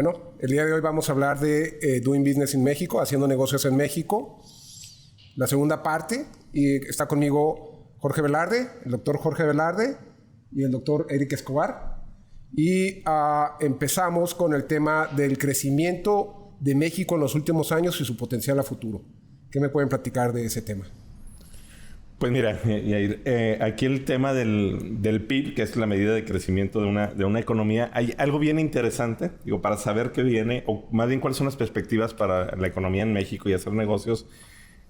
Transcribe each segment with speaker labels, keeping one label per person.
Speaker 1: Bueno, el día de hoy vamos a hablar de Doing Business in México, haciendo negocios en México. La segunda parte, y está conmigo Jorge Velarde, el doctor Jorge Velarde y el doctor Eric Escobar. Y empezamos con el tema del crecimiento de México en los últimos años y su potencial a futuro. ¿Qué me pueden platicar de ese tema?
Speaker 2: Pues mira, Yair, aquí el tema del PIB, que es la medida de crecimiento de una economía, hay algo bien interesante, digo, para saber qué viene, o más bien cuáles son las perspectivas para la economía en México y hacer negocios,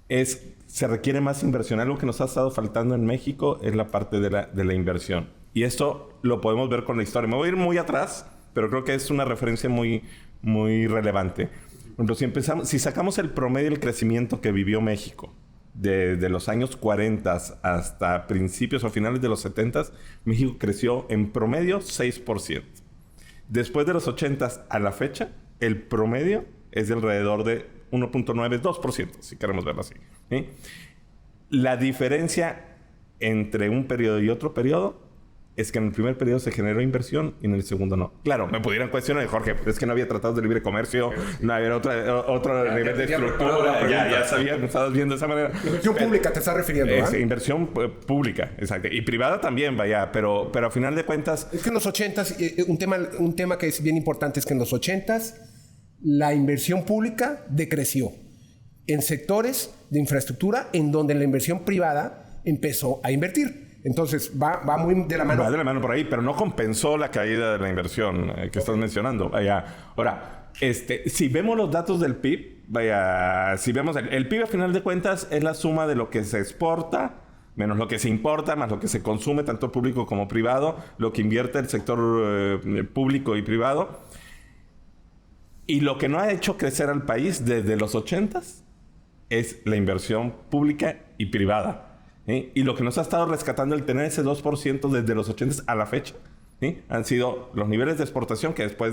Speaker 2: se requiere más inversión. Algo que nos ha estado faltando en México es la parte de la inversión. Y esto lo podemos ver con la historia. Me voy a ir muy atrás, pero creo que es una referencia muy, muy relevante. Por ejemplo, si sacamos el promedio del crecimiento que vivió México, de los años 40 hasta principios o finales de los 70, México creció en promedio 6%. Después de los 80 a la fecha, el promedio es de alrededor de 1.9, 2%, si queremos verlo así. ¿Sí? La diferencia entre un periodo y otro periodo es que en el primer periodo se generó inversión y en el segundo no. Claro, me pudieran cuestionar, Jorge, pero es que no había tratados de libre comercio, no había otro nivel de estructura, ya sabías, me estabas viendo de esa manera.
Speaker 1: Inversión pública te estás refiriendo, ¿verdad?
Speaker 2: Inversión pública, exacto. Y privada también, vaya, pero a final de cuentas...
Speaker 1: Es que en los 80s, un tema que es bien importante es que en los 80s la inversión pública decreció en sectores de infraestructura en donde la inversión privada empezó a invertir. Entonces, va muy de la mano.
Speaker 2: Va de la mano por ahí, pero no compensó la caída de la inversión que estás mencionando. Vaya, ahora, si vemos los datos del PIB, vaya, si vemos el PIB a final de cuentas es la suma de lo que se exporta menos lo que se importa, más lo que se consume, tanto público como privado, lo que invierte el sector público y privado. Y lo que no ha hecho crecer al país desde los 80s es la inversión pública y privada. ¿Sí? Y lo que nos ha estado rescatando el tener ese 2% desde los 80 a la fecha, ¿sí? Han sido los niveles de exportación que después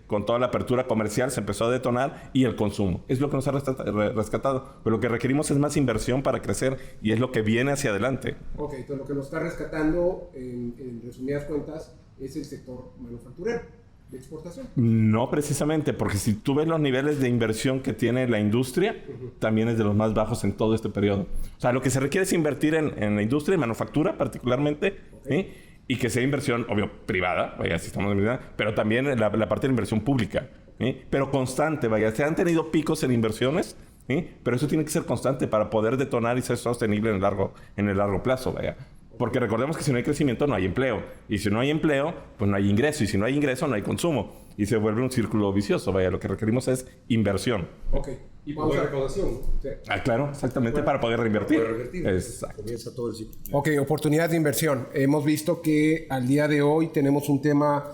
Speaker 2: con toda la apertura comercial se empezó a detonar y el consumo. Es lo que nos ha rescatado. Pero lo que requerimos es más inversión para crecer y es lo que viene hacia adelante.
Speaker 1: Ok, entonces lo que nos está rescatando, en resumidas cuentas, es el sector manufacturero de exportación.
Speaker 2: No precisamente, porque si tú ves los niveles de inversión que tiene la industria, también es de los más bajos en todo este periodo. O sea, lo que se requiere es invertir en la industria, en manufactura particularmente, ¿sí? Y que sea inversión, obvio, privada, vaya, si estamos en verdad, pero también la parte de la inversión pública, ¿sí? Pero constante, vaya, se han tenido picos en inversiones, ¿sí? Pero eso tiene que ser constante para poder detonar y ser sostenible en el largo plazo, vaya. Porque recordemos que si no hay crecimiento no hay empleo. Y si no hay empleo, pues no hay ingreso. Y si no hay ingreso, no hay consumo. Y se vuelve un círculo vicioso. Vaya, lo que requerimos es inversión.
Speaker 1: Ok. Y vamos a recaudación. Sí.
Speaker 2: Claro, exactamente, para poder reinvertir.
Speaker 1: Para poder reinvertir.
Speaker 2: Exacto.
Speaker 1: Comienza todo el ciclo. Ok, oportunidades de inversión. Hemos visto que al día de hoy tenemos un tema,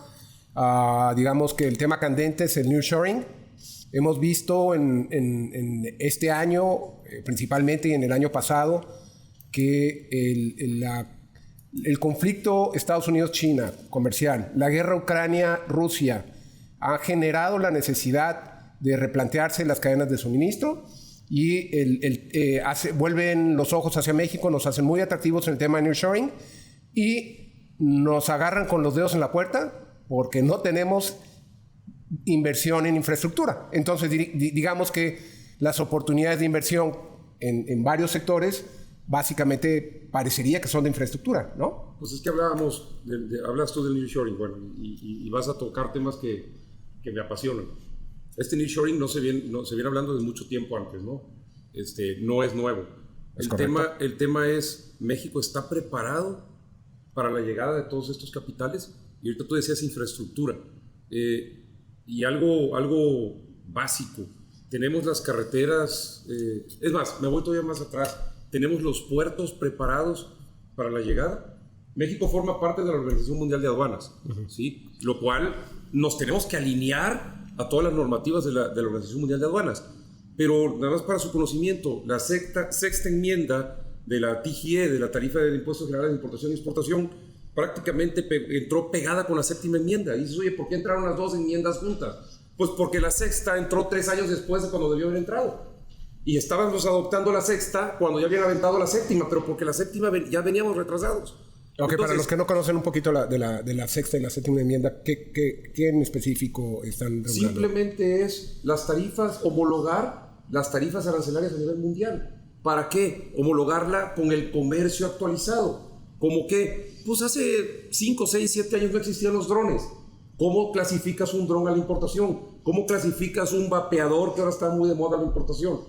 Speaker 1: digamos que el tema candente es el nearshoring. Hemos visto en este año, principalmente y en el año pasado, que el conflicto Estados Unidos-China comercial, la guerra Ucrania-Rusia ha generado la necesidad de replantearse las cadenas de suministro y vuelven los ojos hacia México, nos hacen muy atractivos en el tema de nearshoring y nos agarran con los dedos en la puerta porque no tenemos inversión en infraestructura. Entonces, digamos que las oportunidades de inversión en varios sectores básicamente parecería que son de infraestructura, ¿no?
Speaker 3: Pues es que hablas tú del nearshoring, bueno, y vas a tocar temas que me apasionan. Este nearshoring no se viene hablando de mucho tiempo antes, ¿no? No es nuevo. El tema es, ¿México está preparado para la llegada de todos estos capitales? Y ahorita tú decías infraestructura. Y algo básico. Tenemos las carreteras, es más, me voy todavía más atrás. ¿Tenemos los puertos preparados para la llegada? México forma parte de la Organización Mundial de Aduanas, ¿sí? Lo cual nos tenemos que alinear a todas las normativas de la Organización Mundial de Aduanas. Pero nada más para su conocimiento, la sexta enmienda de la TGE, de la Tarifa de Impuestos Generales de Importación y Exportación, prácticamente entró pegada con la séptima enmienda. Y dices, oye, ¿por qué entraron las dos enmiendas juntas? Pues porque la sexta entró 3 años después de cuando debió haber entrado. Y estábamos adoptando la sexta cuando ya habían aventado la séptima, pero porque la séptima ya veníamos retrasados.
Speaker 1: Ok, para los que no conocen un poquito de la sexta y la séptima enmienda, ¿qué en específico están regulando?
Speaker 3: Simplemente es las tarifas, homologar las tarifas arancelarias a nivel mundial. ¿Para qué? Homologarla con el comercio actualizado. ¿Cómo qué? Pues hace 5, 6, 7 años no existían los drones. ¿Cómo clasificas un dron a la importación? ¿Cómo clasificas un vapeador que ahora está muy de moda a la importación?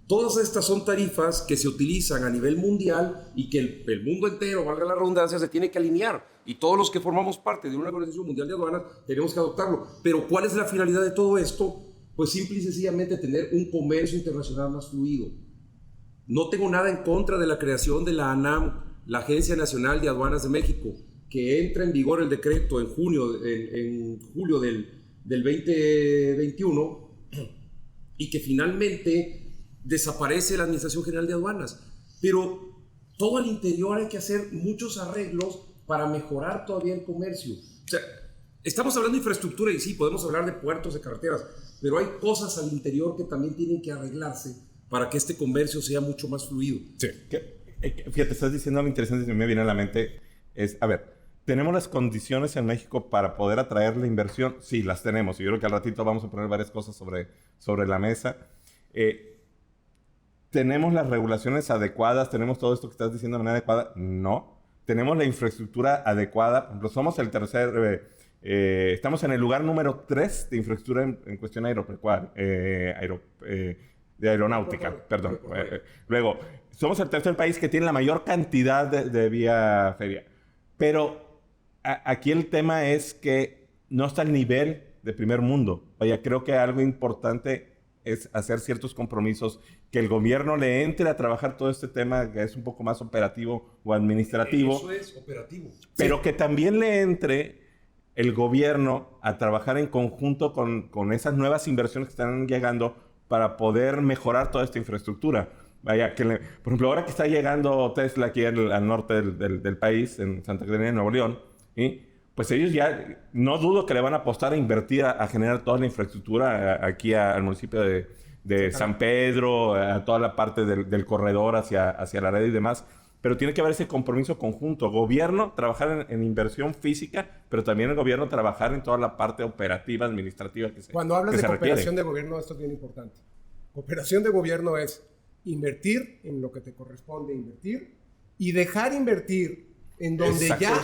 Speaker 3: Todas estas son tarifas que se utilizan a nivel mundial y que el mundo entero, valga la redundancia, se tiene que alinear. Y todos los que formamos parte de una Organización Mundial de Aduanas tenemos que adoptarlo. Pero ¿cuál es la finalidad de todo esto? Pues simple y sencillamente tener un comercio internacional más fluido. No tengo nada en contra de la creación de la ANAM, la Agencia Nacional de Aduanas de México, que entra en vigor el decreto en julio del 2021 y que finalmente desaparece la Administración General de Aduanas. Pero todo al interior hay que hacer muchos arreglos para mejorar todavía el comercio. O sea, estamos hablando de infraestructura y sí, podemos hablar de puertos, de carreteras, pero hay cosas al interior que también tienen que arreglarse para que este comercio sea mucho más fluido.
Speaker 2: Sí. Fíjate, estás diciendo algo interesante que me viene a la mente. A ver, ¿tenemos las condiciones en México para poder atraer la inversión? Sí, las tenemos. Y yo creo que al ratito vamos a poner varias cosas sobre la mesa. ¿Tenemos las regulaciones adecuadas? ¿Tenemos todo esto que estás diciendo de manera adecuada? No. ¿Tenemos la infraestructura adecuada? Por ejemplo, somos el tercer... estamos en el lugar número 3 de infraestructura en cuestión aeropecuaria. De aeronáutica, perdón. Luego, somos el tercer país que tiene la mayor cantidad de vía férrea. Pero aquí el tema es que no está al nivel de primer mundo. Vaya, creo que algo importante es hacer ciertos compromisos, que el gobierno le entre a trabajar todo este tema que es un poco más operativo o administrativo.
Speaker 3: Eso es operativo.
Speaker 2: Pero sí, que también le entre el gobierno a trabajar en conjunto con esas nuevas inversiones que están llegando para poder mejorar toda esta infraestructura. Vaya, por ejemplo, ahora que está llegando Tesla aquí al norte del país, en Santa Catarina, Nuevo León, ¿sí? Pues ellos ya, no dudo que le van a apostar a invertir a generar toda la infraestructura aquí al municipio de San Pedro, a toda la parte del corredor hacia Laredo y demás. Pero tiene que haber ese compromiso conjunto. Gobierno, trabajar en inversión física, pero también el gobierno trabajar en toda la parte operativa, administrativa que se requiere.
Speaker 1: Cuando hablas de cooperación de gobierno, esto es bien importante. Cooperación de gobierno es invertir en lo que te corresponde invertir y dejar invertir en donde ya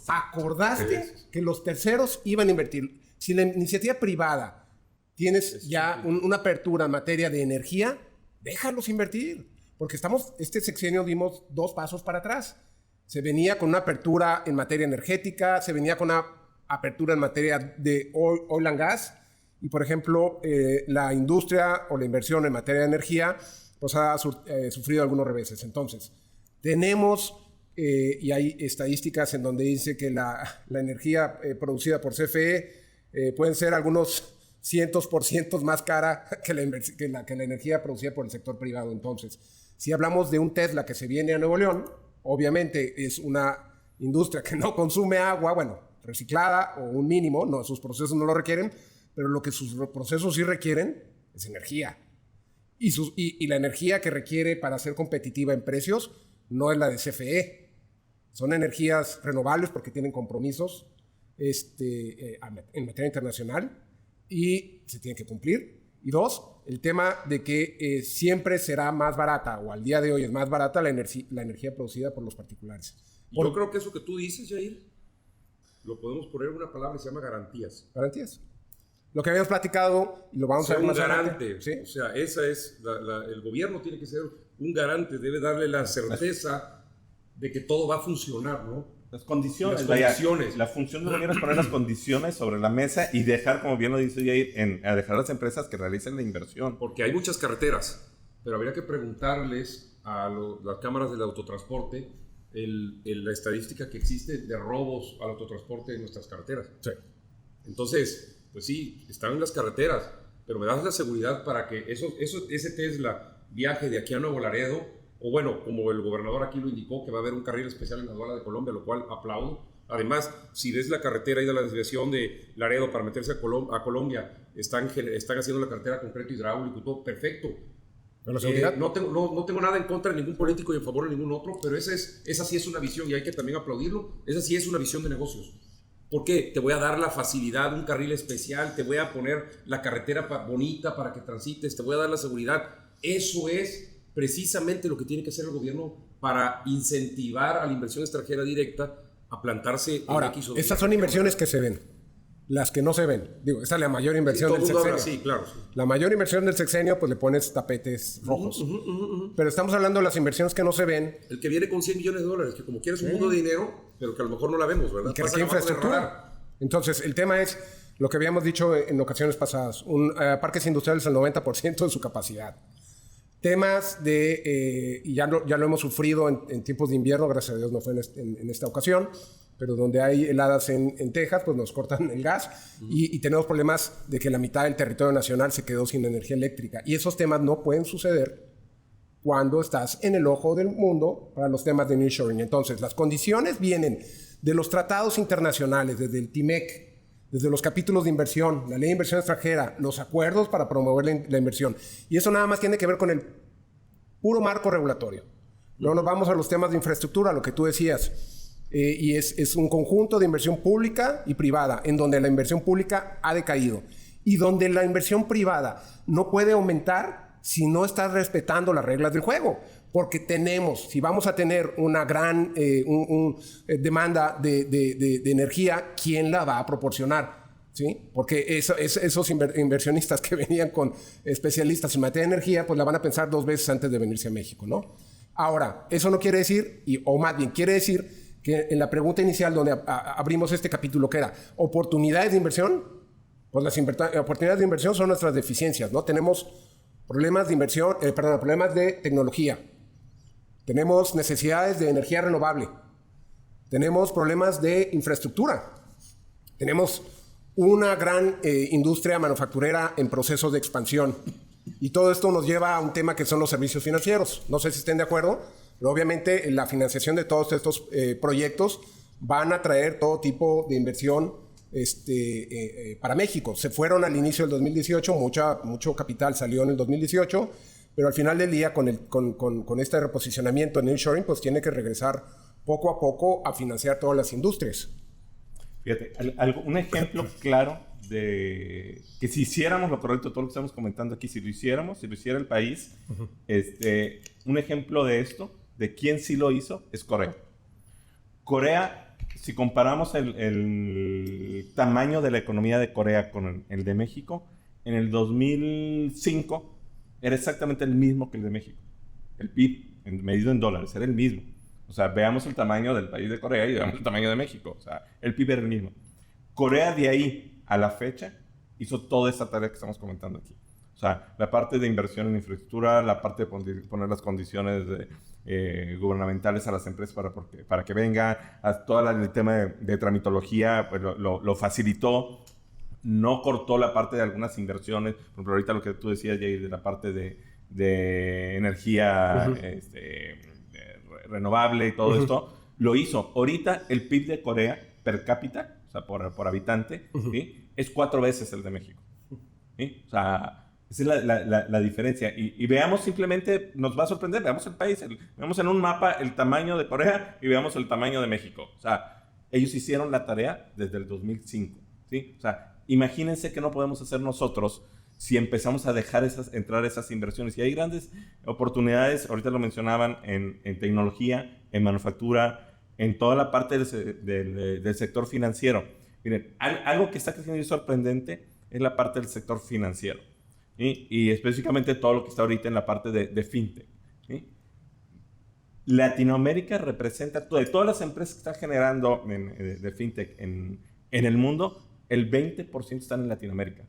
Speaker 1: acordaste que los terceros iban a invertir. Si la iniciativa privada tienes ya una apertura en materia de energía, déjalos invertir. Porque este sexenio dimos 2 pasos para atrás. Se venía con una apertura en materia energética, se venía con una apertura en materia de oil and gas. Y, por ejemplo, la industria o la inversión en materia de energía pues ha sufrido algunos reveses. Entonces, tenemos, y hay estadísticas en donde dice que la energía producida por CFE pueden ser algunos cientos por cientos más cara que la energía producida por el sector privado. Entonces, si hablamos de un Tesla que se viene a Nuevo León, obviamente es una industria que no consume agua, bueno, reciclada o un mínimo, no, sus procesos no lo requieren, pero lo que sus procesos sí requieren es energía. Y la energía que requiere para ser competitiva en precios no es la de CFE. Son energías renovables porque tienen compromisos en materia internacional y se tienen que cumplir. Y 2, el tema de que siempre será más barata, o al día de hoy es más barata la energía producida por los particulares.
Speaker 3: Yo creo que eso que tú dices, Jair, lo podemos poner en una palabra que se llama garantías.
Speaker 1: Garantías. Lo que habíamos platicado, y lo vamos a ver más
Speaker 3: adelante.
Speaker 1: ¿Sí?
Speaker 3: O sea, esa es, el gobierno tiene que ser un garante, debe darle la certeza de que todo va a funcionar, ¿no?
Speaker 2: Las condiciones. La función del gobierno es poner las condiciones sobre la mesa y dejar, como bien lo dice Jair, a dejar a las empresas que realicen la inversión.
Speaker 3: Porque hay muchas carreteras, pero habría que preguntarles a las cámaras del autotransporte la estadística que existe de robos al autotransporte en nuestras carreteras.
Speaker 1: Sí.
Speaker 3: Entonces, pues sí, están en las carreteras, pero me das la seguridad para que ese Tesla viaje de aquí a Nuevo Laredo, o bueno, como el gobernador aquí lo indicó, que va a haber un carril especial en la aduana de Colombia, lo cual aplaudo. Además, si ves la carretera y de la desviación de Laredo para meterse a Colombia, están haciendo la carretera concreto hidráulico y todo perfecto.
Speaker 1: ¿La seguridad?
Speaker 3: No tengo nada en contra de ningún político y en favor de ningún otro, pero esa sí es una visión y hay que también aplaudirlo. Esa sí es una visión de negocios. ¿Por qué? Te voy a dar la facilidad, un carril especial, te voy a poner la carretera bonita para que transites, te voy a dar la seguridad. Eso es precisamente lo que tiene que hacer el gobierno para incentivar a la inversión extranjera directa a plantarse
Speaker 1: Ahora,
Speaker 3: en X o
Speaker 1: estas son inversiones que se ven. Las que no se ven. Digo, esta es la mayor inversión del sexenio.
Speaker 3: Sí, claro.
Speaker 1: La mayor inversión del sexenio, pues le pones tapetes rojos. Pero estamos hablando de las inversiones que no se ven.
Speaker 3: El que viene con $100 millones, que como quieres un mundo de dinero, pero que a lo mejor no la vemos, ¿verdad?
Speaker 1: Y que requiere infraestructura. Entonces, el tema es lo que habíamos dicho en ocasiones pasadas. Parques industriales al 90% de su capacidad. Temas de, y ya lo hemos sufrido en tiempos de invierno, gracias a Dios no fue en esta ocasión, pero donde hay heladas en Texas, pues nos cortan el gas y tenemos problemas de que la mitad del territorio nacional se quedó sin energía eléctrica. Y esos temas no pueden suceder cuando estás en el ojo del mundo para los temas de nearshoring. Entonces, las condiciones vienen de los tratados internacionales, desde el TIMEC, desde los capítulos de inversión, la ley de inversión extranjera, los acuerdos para promover la inversión. Y eso nada más tiene que ver con el puro marco regulatorio. Luego nos vamos a los temas de infraestructura, lo que tú decías. Y es un conjunto de inversión pública y privada, en donde la inversión pública ha decaído. Y donde la inversión privada no puede aumentar si no estás respetando las reglas del juego. Porque si vamos a tener una gran demanda de energía, ¿quién la va a proporcionar? ¿Sí? Porque esos inversionistas que venían con especialistas en materia de energía, pues la van a pensar 2 veces antes de venirse a México, ¿no? Ahora, eso no quiere decir, o más bien quiere decir que en la pregunta inicial donde abrimos este capítulo, que era oportunidades de inversión, pues las oportunidades de inversión son nuestras deficiencias, ¿no? Tenemos problemas de inversión, problemas de tecnología. Tenemos necesidades de energía renovable. Tenemos problemas de infraestructura. Tenemos una gran industria manufacturera en procesos de expansión. Y todo esto nos lleva a un tema que son los servicios financieros. No sé si estén de acuerdo, pero obviamente la financiación de todos estos proyectos van a traer todo tipo de inversión para México. Se fueron al inicio del 2018, mucho capital salió en el 2018, pero al final del día, con este reposicionamiento en nearshoring, pues tiene que regresar poco a poco a financiar todas las industrias.
Speaker 2: Fíjate, un ejemplo claro de que si hiciéramos lo correcto, todo lo que estamos comentando aquí, si lo hiciera el país, un ejemplo de esto, de quién sí lo hizo, es Corea. Corea, si comparamos el tamaño de la economía de Corea con el de México, en el 2005 era exactamente el mismo que el de México. El PIB, medido en dólares, era el mismo. O sea, veamos el tamaño del país de Corea y veamos el tamaño de México. O sea, el PIB era el mismo. Corea de ahí a la fecha hizo toda esta tarea que estamos comentando aquí. O sea, la parte de inversión en infraestructura, la parte de poner las condiciones gubernamentales a las empresas para que vengan, a todo el tema de tramitología, pues lo facilitó. No cortó la parte de algunas inversiones. Por ejemplo, ahorita lo que tú decías, Jair, de la parte de energía renovable y todo esto, lo hizo. Ahorita el PIB de Corea per cápita, o sea, por habitante, ¿sí? Es 4 veces el de México. ¿Sí? O sea, esa es la diferencia. Y veamos simplemente, nos va a sorprender, veamos el país, veamos en un mapa el tamaño de Corea y veamos el tamaño de México. O sea, ellos hicieron la tarea desde el 2005. ¿Sí? O sea, imagínense que no podemos hacer nosotros si empezamos a dejar entrar esas inversiones. Y hay grandes oportunidades, ahorita lo mencionaban, en tecnología, en manufactura, en toda la parte del sector financiero. Miren, algo que está creciendo y sorprendente es la parte del sector financiero. ¿Sí? Y específicamente todo lo que está ahorita en la parte de fintech. ¿Sí? Latinoamérica representa, de todas las empresas que están generando de fintech en el mundo, el 20% están en Latinoamérica.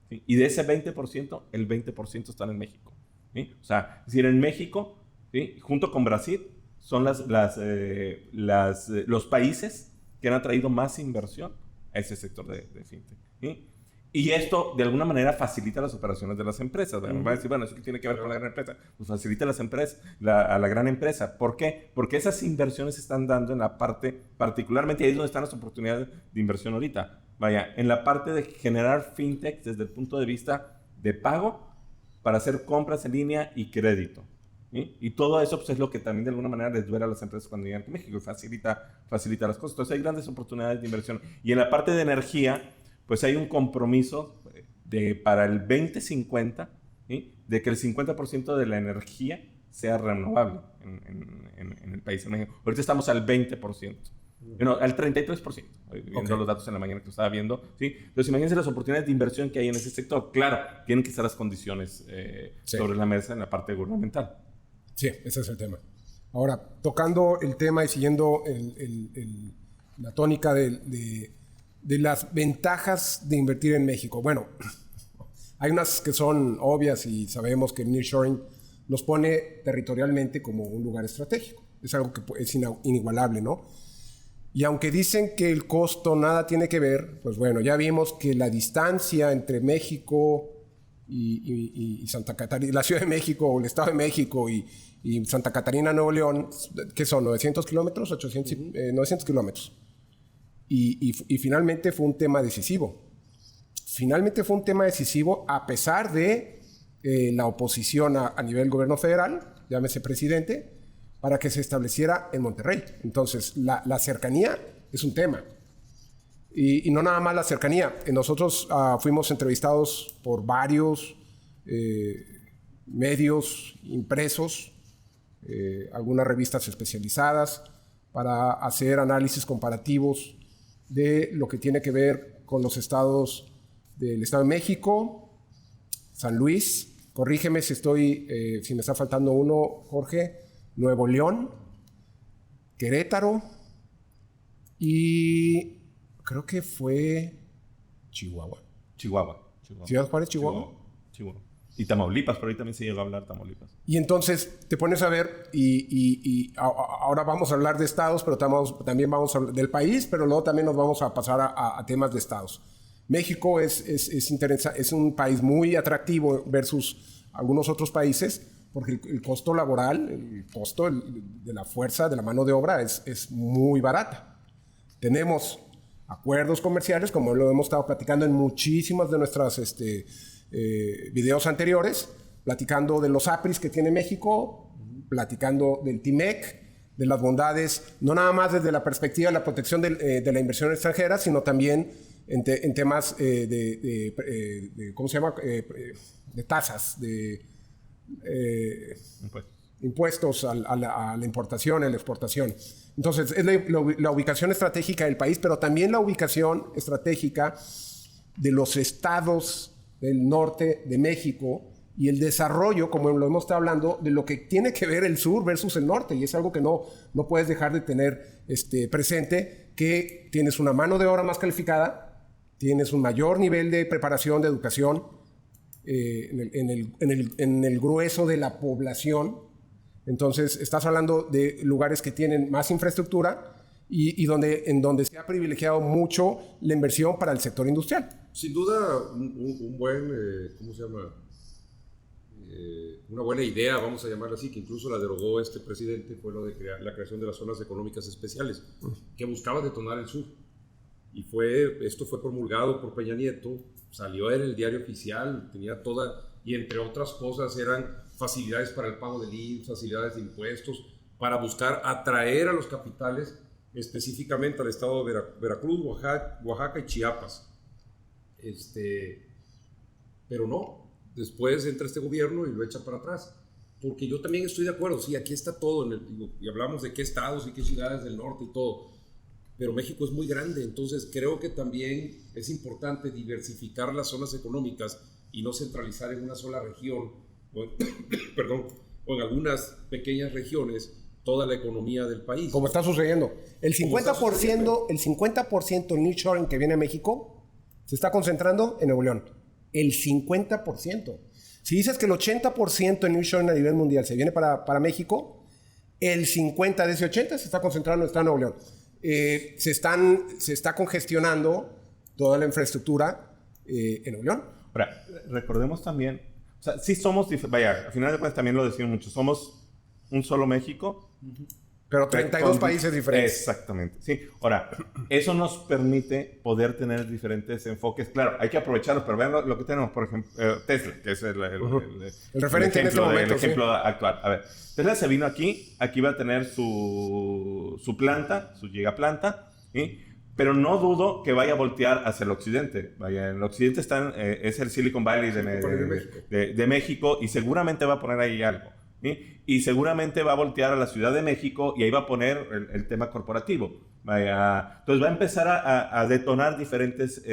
Speaker 2: ¿Sí? Y de ese 20%, el 20% están en México. ¿Sí? O sea, es decir, en México, ¿sí? Junto con Brasil, son los países que han atraído más inversión a ese sector de fintech. ¿Sí? Y esto, de alguna manera, facilita las operaciones de las empresas. Van a decir, bueno, ¿eso qué tiene que ver con la gran empresa? Pues facilita las empresas, a la gran empresa. ¿Por qué? Porque esas inversiones se están dando en la parte, particularmente ahí es donde están las oportunidades de inversión ahorita. Vaya, en la parte de generar fintech desde el punto de vista de pago para hacer compras en línea y crédito. ¿Sí? Y todo eso pues, es lo que también de alguna manera les duele a las empresas cuando llegan a México y facilita las cosas. Entonces hay grandes oportunidades de inversión. Y en la parte de energía, pues hay un compromiso para el 2050, ¿sí? De que el 50% de la energía sea renovable en el país, en México. Ahorita estamos al 20%. Bueno, al 33%, viendo los datos en la mañana que estaba viendo, ¿sí? Entonces, imagínense las oportunidades de inversión que hay en ese sector. Claro, tienen que estar las condiciones sobre la mesa en la parte gubernamental.
Speaker 1: Sí, ese es el tema. Ahora, tocando el tema y siguiendo la tónica de las ventajas de invertir en México. Bueno, hay unas que son obvias y sabemos que el nearshoring nos pone territorialmente como un lugar estratégico. Es algo que es inigualable, ¿no? Y aunque dicen que el costo nada tiene que ver, pues bueno, ya vimos que la distancia entre México y Santa Catarina, la Ciudad de México o el Estado de México y Santa Catarina, Nuevo León, ¿qué son? ¿900 kilómetros? 900 kilómetros. Y finalmente fue un tema decisivo. Finalmente fue un tema decisivo a pesar de la oposición a nivel gobierno federal, llámese presidente, para que se estableciera en Monterrey. Entonces, la cercanía es un tema. Y no nada más la cercanía. Nosotros fuimos entrevistados por varios medios impresos, algunas revistas especializadas, para hacer análisis comparativos de lo que tiene que ver con los estados del Estado de México, San Luis, corrígeme si me está faltando uno, Jorge, Nuevo León, Querétaro y creo que fue Chihuahua. Ciudad Juárez, Chihuahua.
Speaker 2: Y Tamaulipas, por ahí también se llegó a hablar Tamaulipas.
Speaker 1: Y entonces te pones a ver y ahora vamos a hablar de estados, pero también vamos a hablar del país, pero luego también nos vamos a pasar a temas de estados. México es un país muy atractivo versus algunos otros países porque el costo laboral, el costo de la fuerza, de la mano de obra es muy barata. Tenemos acuerdos comerciales, como lo hemos estado platicando en muchísimas de nuestras videos anteriores, platicando de los APRIs que tiene México, platicando del TIMEC, de las bondades, no nada más desde la perspectiva de la protección de la inversión extranjera, sino también en temas ¿cómo se llama? De tasas, de impuestos a la importación, a la exportación. Entonces, es la ubicación estratégica del país, pero también la ubicación estratégica de los estados del norte de México y el desarrollo, como lo hemos estado hablando, de lo que tiene que ver el sur versus el norte. Y es algo que no puedes dejar de tener presente, que tienes una mano de obra más calificada, tienes un mayor nivel de preparación, de educación en el grueso de la población. Entonces, estás hablando de lugares que tienen más infraestructura y en donde se ha privilegiado mucho la inversión para el sector industrial.
Speaker 3: Sin duda, un buen, ¿cómo se llama? Una buena idea, vamos a llamarla así, que incluso la derogó este presidente, fue lo de la creación de las zonas económicas especiales, que buscaba detonar el sur. Y esto fue promulgado por Peña Nieto, salió en el diario oficial, tenía y entre otras cosas eran facilidades para el pago del IVA, facilidades de impuestos, para buscar atraer a los capitales, específicamente al estado de Veracruz, Oaxaca y Chiapas. Pero no, después entra este gobierno y lo echa para atrás. Porque yo también estoy de acuerdo, sí, aquí está todo, y hablamos de qué estados y qué ciudades del norte y todo, pero México es muy grande, entonces creo que también es importante diversificar las zonas económicas y no centralizar en una sola región, o en algunas pequeñas regiones, toda la economía del país.
Speaker 1: Como está sucediendo. El 50% del nearshoring que viene a México se está concentrando en Nuevo León. El 50%. Si dices que el 80% del nearshoring a nivel mundial se viene para México, el 50 de ese 80 se está concentrando en Nuevo León. Se está congestionando toda la infraestructura en Nuevo León.
Speaker 2: Ahora, recordemos también, o sea, sí somos, vaya, al final de cuentas también lo decimos mucho, somos un solo México,
Speaker 1: Pero 32 países diferentes.
Speaker 2: Exactamente, sí. Ahora, eso nos permite poder tener diferentes enfoques. Claro, hay que aprovecharlos, pero vean lo que tenemos, por ejemplo, Tesla, que es el
Speaker 1: referente en este momento.
Speaker 2: El ejemplo actual. A ver, Tesla se vino aquí va a tener su planta, su gigaplanta, ¿sí? Pero no dudo que vaya a voltear hacia el occidente. Vaya, en el occidente es el Silicon Valley de México y seguramente va a poner ahí algo. ¿Sí? Y seguramente va a voltear a la Ciudad de México y ahí va a poner el tema corporativo. Vaya, entonces va a empezar a detonar diferentes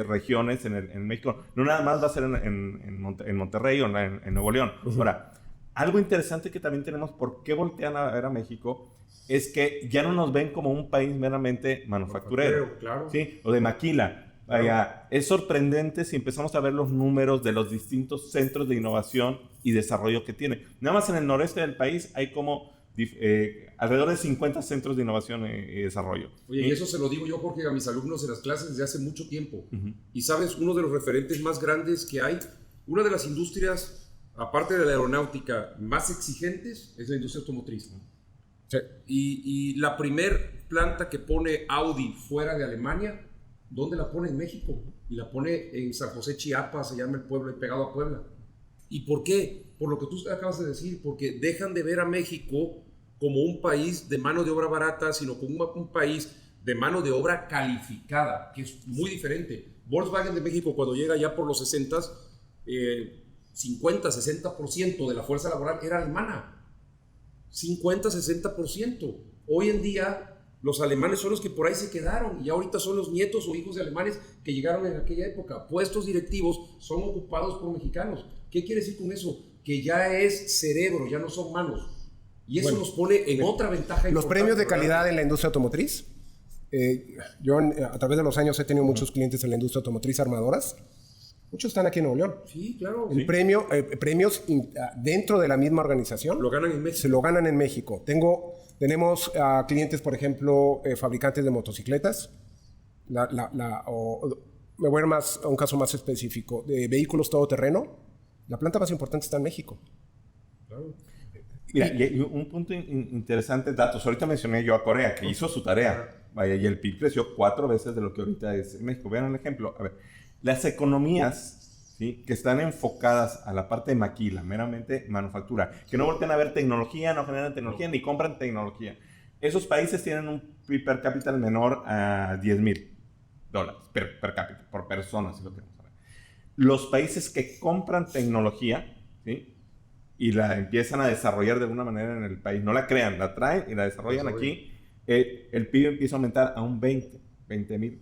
Speaker 2: regiones en México. No nada más va a ser en Monterrey o en Nuevo León. Ahora, algo interesante que también tenemos, ¿por qué voltean a ver a México? Es que ya no nos ven como un país meramente manufacturero,
Speaker 3: claro.
Speaker 2: ¿sí? O de maquila. Vaya, es sorprendente si empezamos a ver los números de los distintos centros de innovación y desarrollo que tiene. Nada más en el noreste del país hay como alrededor de 50 centros de innovación y desarrollo.
Speaker 3: Oye, y eso se lo digo yo, Jorge, a mis alumnos en las clases desde hace mucho tiempo. Y sabes, uno de los referentes más grandes que hay, una de las industrias, aparte de la aeronáutica, más exigentes es la industria automotriz.
Speaker 1: Sí.
Speaker 3: Y la primer planta que pone Audi fuera de Alemania, ¿dónde la pone? En México. Y la pone en San José, Chiapas, se llama el pueblo, pegado a Puebla. ¿Y por qué? Por lo que tú acabas de decir, porque dejan de ver a México como un país de mano de obra barata, sino como un país de mano de obra calificada, que es muy diferente. Volkswagen de México, cuando llega ya por los 60s, 50-60% de la fuerza laboral era alemana. 50-60%. Hoy en día los alemanes son los que por ahí se quedaron y ahorita son los nietos o hijos de alemanes que llegaron en aquella época. Puestos directivos son ocupados por mexicanos. ¿Qué quiere decir con eso? Que ya es cerebro, ya no son manos. Y eso nos pone en otra ventaja.
Speaker 1: Los premios de calidad en la industria automotriz. Yo a través de los años he tenido muchos clientes en la industria automotriz armadoras. Muchos están aquí en Nuevo León.
Speaker 3: Sí, claro.
Speaker 1: El premio, premios dentro de la misma organización.
Speaker 3: Lo ganan en México.
Speaker 1: Se lo ganan en México. Tenemos clientes, por ejemplo, fabricantes de motocicletas. Me voy a ir a un caso más específico. De vehículos todoterreno. La planta más importante está en México.
Speaker 3: Claro.
Speaker 2: Mira, y un punto interesante, datos. Ahorita mencioné yo a Corea, que hizo su tarea. Vaya, y el PIB creció 4 veces de lo que ahorita es en México. Vean el ejemplo. A ver, las economías, ¿sí?, que están enfocadas a la parte de maquila, meramente manufactura, que no voltean a ver tecnología, no generan tecnología, ni compran tecnología. Esos países tienen un PIB per cápita menor a $10,000 per cápita, por persona, si lo queremos saber. Los países que compran tecnología, ¿sí?, y la empiezan a desarrollar de alguna manera en el país, no la crean, la traen y la desarrollan aquí, el PIB empieza a aumentar a un $20,000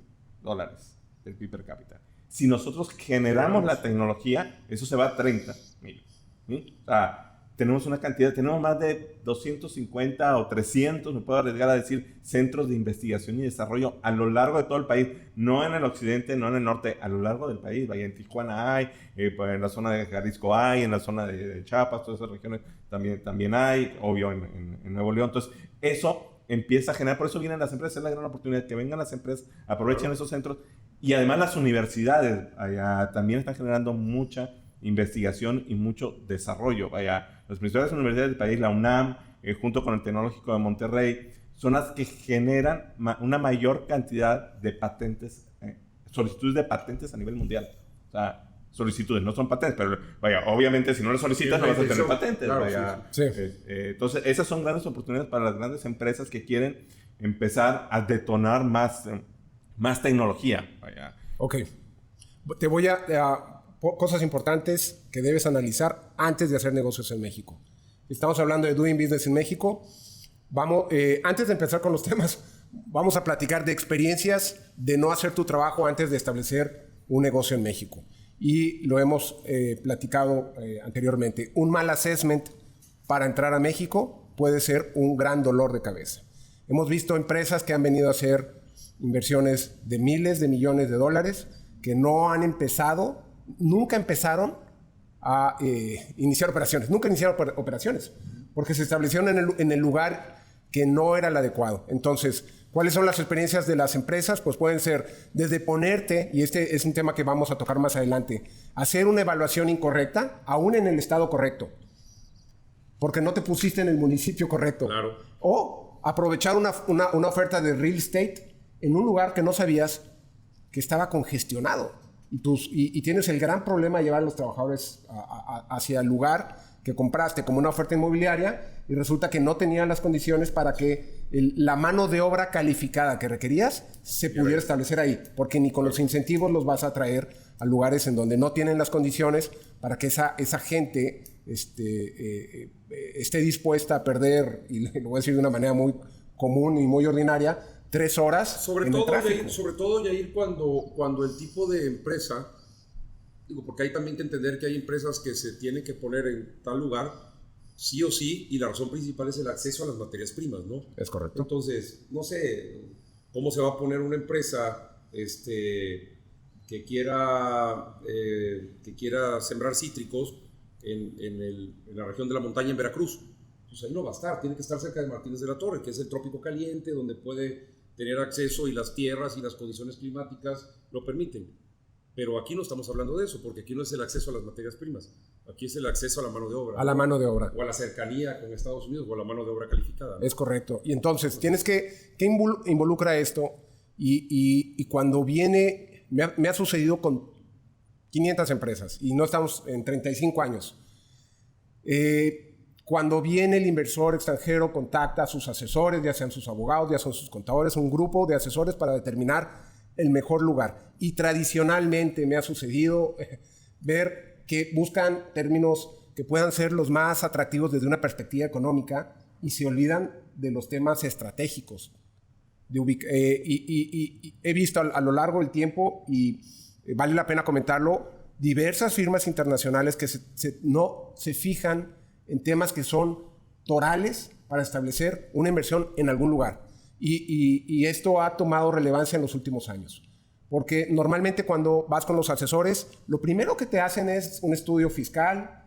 Speaker 2: del PIB per cápita. Si nosotros generamos la tecnología, eso se va a 30,000. ¿Sí? O sea, tenemos una cantidad, tenemos más de 250 o 300, me puedo arriesgar a decir, centros de investigación y desarrollo a lo largo de todo el país, no en el occidente, no en el norte, a lo largo del país. Vaya, en Tijuana hay, en la zona de Jalisco hay, en la zona de Chiapas, todas esas regiones también hay, obvio en Nuevo León. Entonces, eso empieza a generar, por eso vienen las empresas, es la gran oportunidad, que vengan las empresas, aprovechen esos centros. Y además las universidades allá también están generando mucha investigación y mucho desarrollo. Vaya, las principales universidades del país, la UNAM, junto con el Tecnológico de Monterrey, son las que generan una mayor cantidad de patentes, solicitudes de patentes a nivel mundial. O sea, solicitudes, no son patentes, pero vaya, obviamente si no lo solicitas no vas a tener patentes. Claro, vaya. Sí. Entonces, esas son grandes oportunidades para las grandes empresas que quieren empezar a detonar más tecnología. Vaya.
Speaker 1: Ok. Te voy a cosas importantes que debes analizar antes de hacer negocios en México. Estamos hablando de Doing Business en México. Vamos, antes de empezar con los temas, vamos a platicar de experiencias de no hacer tu trabajo antes de establecer un negocio en México. Y lo hemos platicado anteriormente. Un mal assessment para entrar a México puede ser un gran dolor de cabeza. Hemos visto empresas que han venido a hacer inversiones de miles de millones de dólares que no han empezado, nunca empezaron a iniciar operaciones, nunca iniciaron operaciones, porque se establecieron en el lugar que no era el adecuado. Entonces, ¿cuáles son las experiencias de las empresas? Pues pueden ser desde ponerte, y este es un tema que vamos a tocar más adelante, hacer una evaluación incorrecta, aún en el estado correcto, porque no te pusiste en el municipio correcto.
Speaker 3: Claro.
Speaker 1: O aprovechar una oferta de real estate en un lugar que no sabías que estaba congestionado. Y tienes el gran problema de llevar a los trabajadores hacia el lugar que compraste como una oferta inmobiliaria y resulta que no tenían las condiciones para que la mano de obra calificada que requerías se pudiera establecer ahí, porque ni con los incentivos los vas a traer a lugares en donde no tienen las condiciones para que esa gente esté dispuesta a perder, y lo voy a decir de una manera muy común y muy ordinaria, 3 horas en el tráfico.
Speaker 3: Sobre todo, Yair, cuando el tipo de empresa, digo, porque hay también que entender que hay empresas que se tienen que poner en tal lugar, sí o sí, y la razón principal es el acceso a las materias primas, ¿no?
Speaker 1: Es correcto.
Speaker 3: Entonces, no sé cómo se va a poner una empresa que quiera sembrar cítricos en la región de la montaña en Veracruz. Pues ahí no va a estar, tiene que estar cerca de Martínez de la Torre, que es el trópico caliente, donde puede tener acceso y las tierras y las condiciones climáticas lo permiten. Pero aquí no estamos hablando de eso, porque aquí no es el acceso a las materias primas, aquí es el acceso a la mano de obra.
Speaker 1: A la mano de obra.
Speaker 3: O a la cercanía con Estados Unidos, o a la mano de obra calificada, ¿no?
Speaker 1: Es correcto. Y entonces, tienes que involucra esto, y cuando viene, me ha sucedido con 500 empresas, y no estamos en 35 años. Cuando viene el inversor extranjero, contacta a sus asesores, ya sean sus abogados, ya son sus contadores, un grupo de asesores para determinar el mejor lugar. Y tradicionalmente me ha sucedido ver que buscan términos que puedan ser los más atractivos desde una perspectiva económica y se olvidan de los temas estratégicos. Y he visto a lo largo del tiempo, y vale la pena comentarlo, diversas firmas internacionales que no se fijan en temas que son torales para establecer una inversión en algún lugar. Y esto ha tomado relevancia en los últimos años. Porque normalmente cuando vas con los asesores, lo primero que te hacen es un estudio fiscal,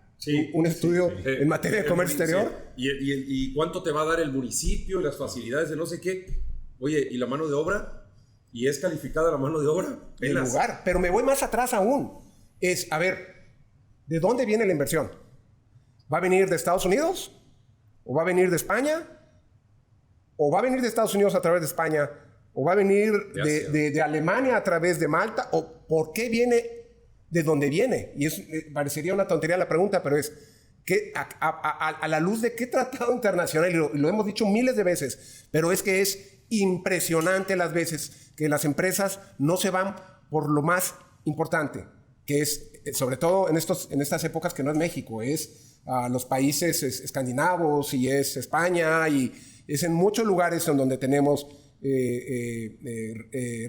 Speaker 1: un estudio en materia de comercio exterior.
Speaker 3: ¿Y cuánto te va a dar el municipio y las facilidades de no sé qué? Oye, ¿y la mano de obra? ¿Y es calificada la mano de obra?
Speaker 1: El lugar. Pero me voy más atrás aún. A ver, ¿de dónde viene la inversión? ¿Va a venir de Estados Unidos? ¿O va a venir de España? ¿O va a venir de Estados Unidos a través de España? ¿O va a venir de Alemania a través de Malta? ¿O por qué viene de dónde viene? Y eso parecería una tontería la pregunta, pero es que a la luz de qué tratado internacional, y lo hemos dicho miles de veces, pero es que es impresionante las veces que las empresas no se van por lo más importante, que es, sobre todo en estas épocas que no es México, es los países escandinavos, y es España, y es en muchos lugares en donde tenemos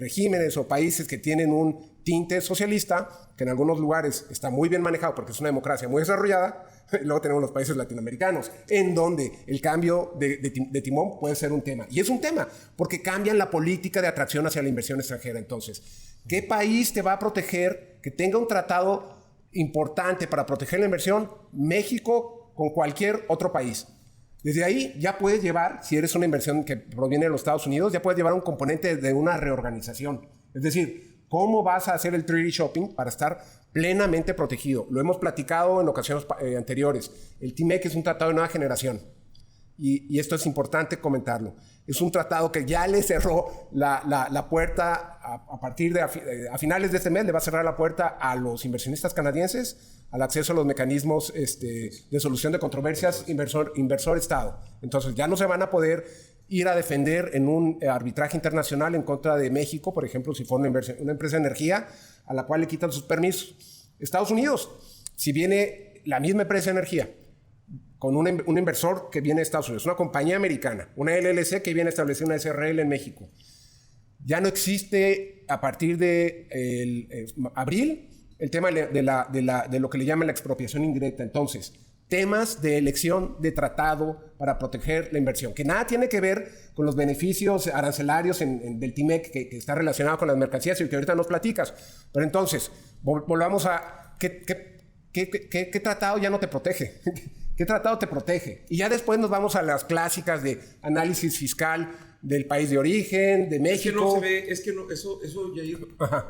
Speaker 1: regímenes o países que tienen un tinte socialista, que en algunos lugares está muy bien manejado porque es una democracia muy desarrollada. Y luego tenemos los países latinoamericanos, en donde el cambio de timón puede ser un tema. Y es un tema, porque cambian la política de atracción hacia la inversión extranjera. Entonces, ¿qué país te va a proteger que tenga un tratado importante para proteger la inversión? México con cualquier otro país. Desde ahí ya puedes llevar, si eres una inversión que proviene de los Estados Unidos, ya puedes llevar un componente de una reorganización. Es decir, ¿cómo vas a hacer el treaty shopping para estar plenamente protegido? Lo hemos platicado en ocasiones anteriores. El TMEC es un tratado de nueva generación. Y esto es importante comentarlo. Es un tratado que ya le cerró la puerta a partir de a finales de este mes, le va a cerrar la puerta a los inversionistas canadienses al acceso a los mecanismos de solución de controversias inversor-Estado. Entonces ya no se van a poder ir a defender en un arbitraje internacional en contra de México, por ejemplo, si fuera una empresa de energía a la cual le quitan sus permisos. Estados Unidos, si viene la misma empresa de energía con un inversor que viene de Estados Unidos, una compañía americana, una LLC que viene a establecer una SRL en México, ya no existe a partir de abril el tema de lo que le llaman la expropiación indirecta. Entonces, temas de elección de tratado para proteger la inversión, que nada tiene que ver con los beneficios arancelarios del TMEC que está relacionado con las mercancías y que ahorita nos platicas. Pero entonces, volvamos a ¿qué tratado ya no te protege? ¿Qué tratado te protege? Y ya después nos vamos a las clásicas de análisis fiscal del país de origen, de México.
Speaker 3: Es que no se ve, eso Yair,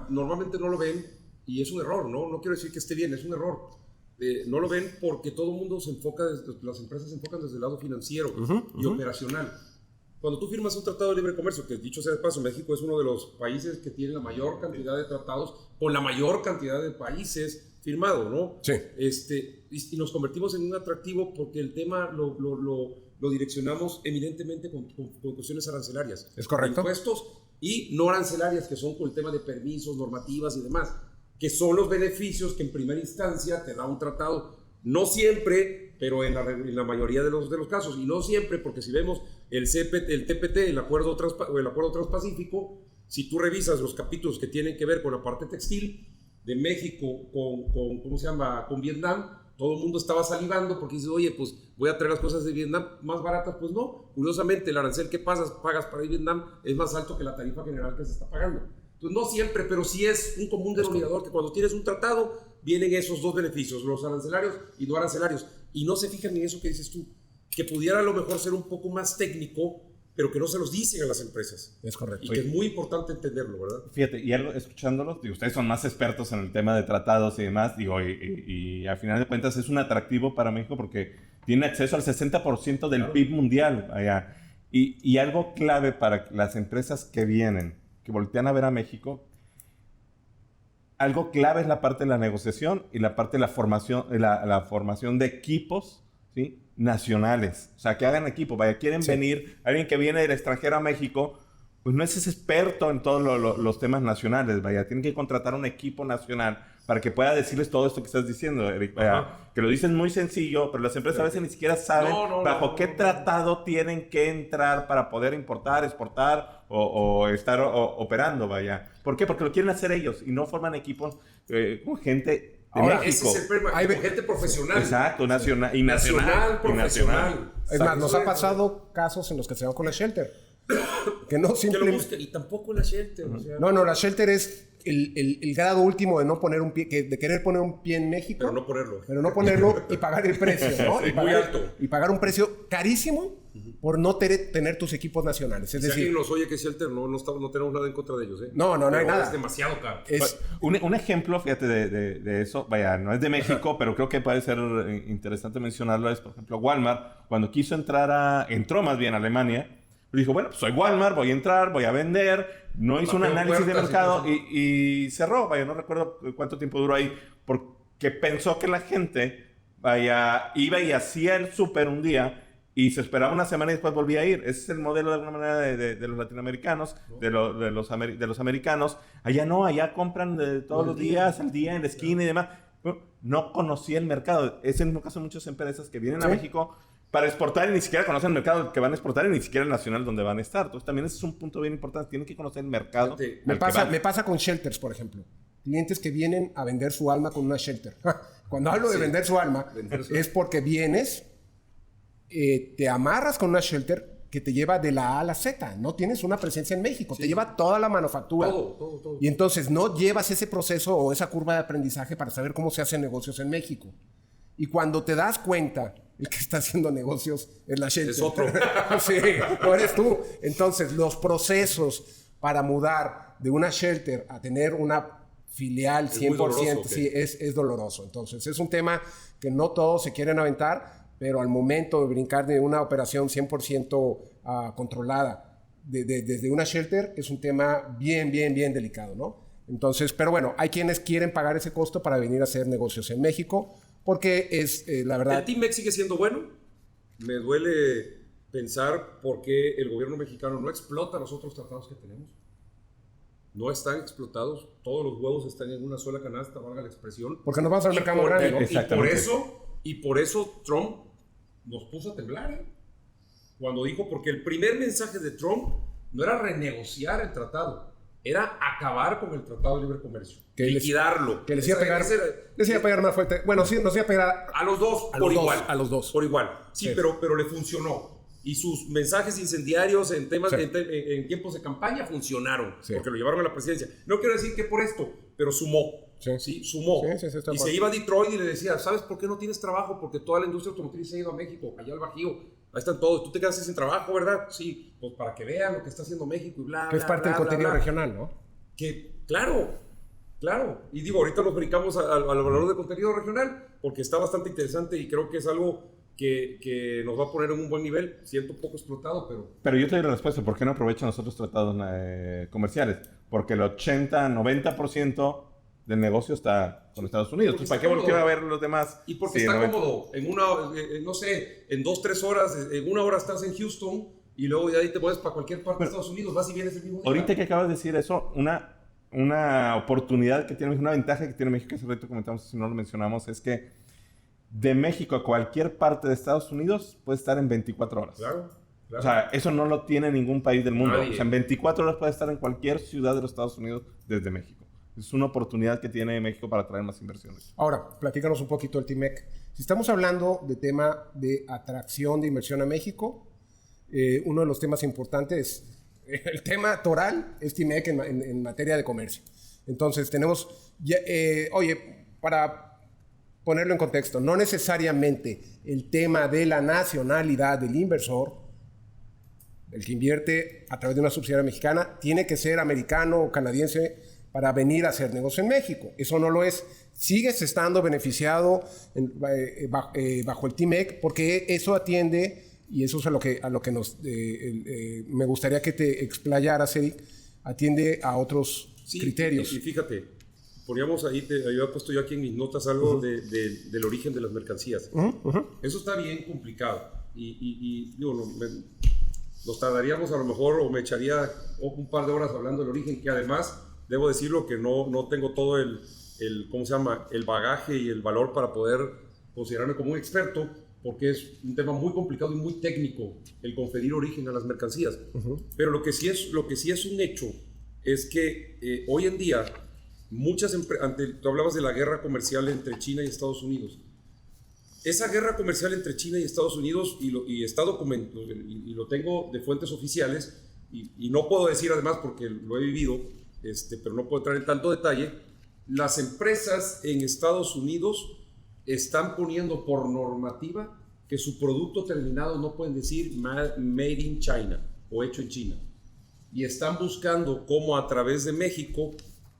Speaker 3: normalmente no lo ven, y es un error, ¿no? No quiero decir que esté bien, es un error. No lo ven porque todo el mundo se enfoca, las empresas se enfocan desde el lado financiero y operacional. Cuando tú firmas un tratado de libre comercio, que dicho sea de paso, México es uno de los países que tiene la mayor cantidad de tratados con la mayor cantidad de países firmados, ¿no?
Speaker 1: Sí.
Speaker 3: Y nos convertimos en un atractivo porque el tema lo direccionamos eminentemente con cuestiones arancelarias.
Speaker 1: Es correcto.
Speaker 3: Impuestos y no arancelarias, que son con el tema de permisos, normativas y demás, que son los beneficios que en primera instancia te da un tratado. No siempre, pero en la mayoría de los casos, y no siempre, porque si vemos el TPT, el Acuerdo Transpacífico, si tú revisas los capítulos que tienen que ver con la parte textil de México con Vietnam, todo el mundo estaba salivando porque dice, oye, pues voy a traer las cosas de Vietnam más baratas. Pues no, curiosamente el arancel que pagas para ir a Vietnam es más alto que la tarifa general que se está pagando. Entonces no siempre, pero sí es un común denominador que cuando tienes un tratado vienen esos dos beneficios, los arancelarios y no arancelarios, y no se fijan en eso que dices tú, que pudiera a lo mejor ser un poco más técnico, pero que no se los dicen a las empresas.
Speaker 1: Es correcto.
Speaker 3: Y que es muy importante entenderlo, ¿verdad?
Speaker 2: Fíjate, y algo, escuchándolos, digo, ustedes son más expertos en el tema de tratados y demás, digo, y al final de cuentas es un atractivo para México porque tiene acceso al 60% del PIB mundial allá. Y algo clave para las empresas que vienen, que voltean a ver a México, algo clave es la parte de la negociación y la parte de la formación de equipos, ¿sí?, nacionales. O sea, que hagan equipo. Vaya, quieren venir, alguien que viene del extranjero a México, pues no es ese experto en todos los temas nacionales. Vaya, tienen que contratar un equipo nacional para que pueda decirles todo esto que estás diciendo, Eric. Vaya, que lo dicen muy sencillo, pero las empresas a veces ni siquiera saben bajo qué tratado tienen que entrar para poder importar, exportar o estar operando, vaya. ¿Por qué? Porque lo quieren hacer ellos y no forman equipos con gente de México.
Speaker 3: Ese es el problema. Hay gente profesional.
Speaker 2: Exacto, nacional,
Speaker 3: profesional.
Speaker 1: Es más, nos ha pasado casos en los que se van con la Shelter. Que no
Speaker 3: Que lo
Speaker 1: simplemente...
Speaker 3: busquen. Y tampoco la Shelter. O sea,
Speaker 1: No, la Shelter es el grado último de no poner un pie, de querer poner un pie en México.
Speaker 3: Pero no ponerlo.
Speaker 1: Y pagar el precio, ¿no?
Speaker 3: Sí, muy alto.
Speaker 1: Y pagar un precio carísimo por no tener tus equipos nacionales. Es
Speaker 3: Si
Speaker 1: decir,
Speaker 3: alguien nos oye que es Shelter, no tenemos nada en contra de ellos, ¿eh?
Speaker 1: No hay
Speaker 3: Pero
Speaker 1: nada.
Speaker 3: Es demasiado caro.
Speaker 2: Un ejemplo, fíjate, de eso, vaya, no es de México, pero creo que puede ser interesante mencionarlo, es, por ejemplo, Walmart, cuando quiso entró más bien a Alemania, dijo, bueno, pues soy Walmart, voy a entrar, voy a vender, no hizo un análisis de mercado y cerró, vaya, no recuerdo cuánto tiempo duró ahí, porque pensó que la gente, vaya, iba y hacía el súper un día y se esperaba una semana y después volvía a ir. Ese es el modelo de alguna manera de los latinoamericanos, de los americanos. Allá no, allá compran todos los días, al día, en la esquina y demás. No conocía el mercado. Es en el caso de muchas empresas que vienen a México para exportar y ni siquiera conocen el mercado que van a exportar y ni siquiera el nacional donde van a estar. Entonces también ese es un punto bien importante. Tienen que conocer el mercado.
Speaker 1: me pasa con Shelters, por ejemplo. Clientes que vienen a vender su alma con una Shelter. Cuando hablo de vender su alma, es porque vienes... te amarras con una Shelter que te lleva de la A a la Z. No tienes una presencia en México. Te lleva toda la manufactura.
Speaker 3: Todo.
Speaker 1: Y entonces no llevas ese proceso o esa curva de aprendizaje para saber cómo se hacen negocios en México. Y cuando te das cuenta, el que está haciendo negocios es la Shelter.
Speaker 3: Es otro.
Speaker 1: Sí, no eres tú. Entonces, los procesos para mudar de una Shelter a tener una filial 100%,
Speaker 3: doloroso,
Speaker 1: sí, es doloroso. Entonces, es un tema que no todos se quieren aventar, pero al momento de brincar de una operación 100% controlada desde una Shelter, es un tema bien delicado, ¿no? Entonces, pero bueno, hay quienes quieren pagar ese costo para venir a hacer negocios en México, porque es, la verdad...
Speaker 3: ¿El T-MEX sigue siendo bueno? Me duele pensar por qué el gobierno mexicano no explota los otros tratados que tenemos. No están explotados, todos los huevos están en una sola canasta, valga la expresión.
Speaker 1: Porque nos vamos al mercado grande, ¿no?
Speaker 3: Y por eso Trump nos puso a temblar, ¿eh? Cuando dijo, porque el primer mensaje de Trump no era renegociar el tratado, era acabar con el Tratado de Libre Comercio, liquidarlo.
Speaker 1: Que les iba a pegar más fuerte. Bueno, sí, nos iba a pegar
Speaker 3: a los dos
Speaker 1: a
Speaker 3: por
Speaker 1: los
Speaker 3: igual.
Speaker 1: Dos, a los dos.
Speaker 3: Por igual. Sí. Pero le funcionó. Y sus mensajes incendiarios en temas en tiempos de campaña funcionaron, porque lo llevaron a la presidencia. No quiero decir que por esto, pero sumó. Sí, sumó. Y se iba a Detroit y le decía, ¿sabes por qué no tienes trabajo? Porque toda la industria automotriz se ha ido a México, allá al Bajío. Ahí están todos. Tú te quedaste sin trabajo, ¿verdad? Sí, pues para que vean lo que está haciendo México y bla,
Speaker 1: que es parte del contenido regional, ¿no?
Speaker 3: Que, claro. Y digo, ahorita nos brincamos al valor de contenido regional, porque está bastante interesante y creo que es algo que nos va a poner en un buen nivel. Siento poco explotado, pero...
Speaker 2: Pero yo te doy la respuesta. ¿Por qué no aprovechan los otros tratados comerciales? Porque el 80-90% del negocio está con Estados Unidos. Entonces, ¿para qué volver a ver los demás?
Speaker 3: Y porque está cómodo. En no sé, en 2-3 horas, en 1 hora estás en Houston y luego de ahí te mueves para cualquier parte de Estados Unidos. Vas y vienes el mismo día.
Speaker 2: Ahorita que acabas de decir eso, una oportunidad que tiene, una ventaja que tiene México, que hace rato comentamos, si no lo mencionamos, es que de México a cualquier parte de Estados Unidos puede estar en 24 horas.
Speaker 3: Claro.
Speaker 2: O sea, eso no lo tiene ningún país del mundo.
Speaker 3: Nadie.
Speaker 2: O sea, en 24 horas puede estar en cualquier ciudad de los Estados Unidos desde México. Es una oportunidad que tiene México para atraer más inversiones.
Speaker 1: Ahora, platícanos un poquito del TIMEC. Si estamos hablando de tema de atracción de inversión a México, uno de los temas importantes, el tema toral es TIMEC en materia de comercio. Entonces, tenemos, para ponerlo en contexto, no necesariamente el tema de la nacionalidad del inversor, el que invierte a través de una subsidiaria mexicana, tiene que ser americano o canadiense para venir a hacer negocio en México. Eso no lo es. Sigues estando beneficiado bajo el TIMEC porque eso atiende, y eso es a lo que me gustaría que te explayaras, Eric, atiende a otros criterios.
Speaker 3: Y fíjate, poníamos ahí, había puesto yo aquí en mis notas algo del origen de las mercancías. Eso está bien complicado. Y digo, nos tardaríamos a lo mejor, o me echaría un par de horas hablando del origen, que además, debo decirlo, que no tengo todo el ¿cómo se llama? El bagaje y el valor para poder considerarme como un experto, porque es un tema muy complicado y muy técnico el conferir origen a las mercancías. Pero lo que sí es un hecho es que hoy en día muchas tú hablabas de la guerra comercial entre China y Estados Unidos. Esa guerra comercial entre China y Estados Unidos, y está documentado, y lo tengo de fuentes oficiales, y no puedo decir además porque lo he vivido, pero no puedo entrar en tanto detalle. Las empresas en Estados Unidos están poniendo por normativa que su producto terminado no pueden decir made in China o hecho en China. Y están buscando cómo a través de México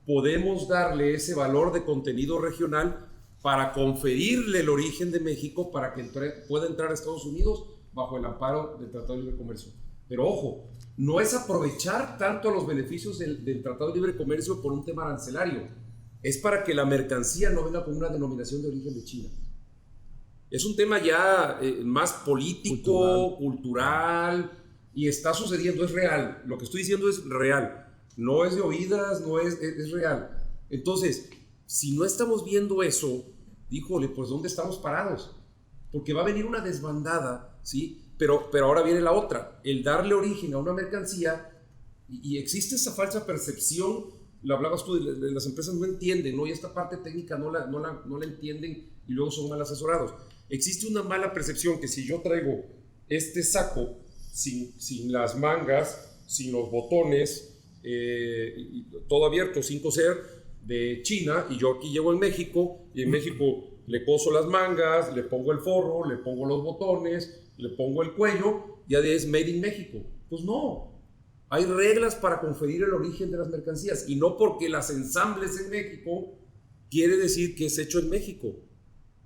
Speaker 3: podemos darle ese valor de contenido regional para conferirle el origen de México para que pueda entrar a Estados Unidos bajo el amparo del Tratado de Libre Comercio. Pero ojo, no es aprovechar tanto los beneficios del Tratado de Libre Comercio por un tema arancelario. Es para que la mercancía no venga con una denominación de origen de China. Es un tema ya más político, cultural, y está sucediendo, es real. Lo que estoy diciendo es real. No es de oídas, es real. Entonces, si no estamos viendo eso, híjole, pues ¿dónde estamos parados? Porque va a venir una desbandada, ¿sí? Pero ahora viene la otra, el darle origen a una mercancía, y existe esa falsa percepción. Lo hablabas tú, de las empresas no entienden, ¿no? Y esta parte técnica no la entienden y luego son mal asesorados. Existe una mala percepción que si yo traigo este saco sin las mangas, sin los botones, todo abierto, sin coser, de China, y yo aquí llego en México, y en México le coso las mangas, le pongo el forro, le pongo los botones, le pongo el cuello, ya es made in México. Pues no. Hay reglas para conferir el origen de las mercancías, y no porque las ensambles en México quiere decir que es hecho en México.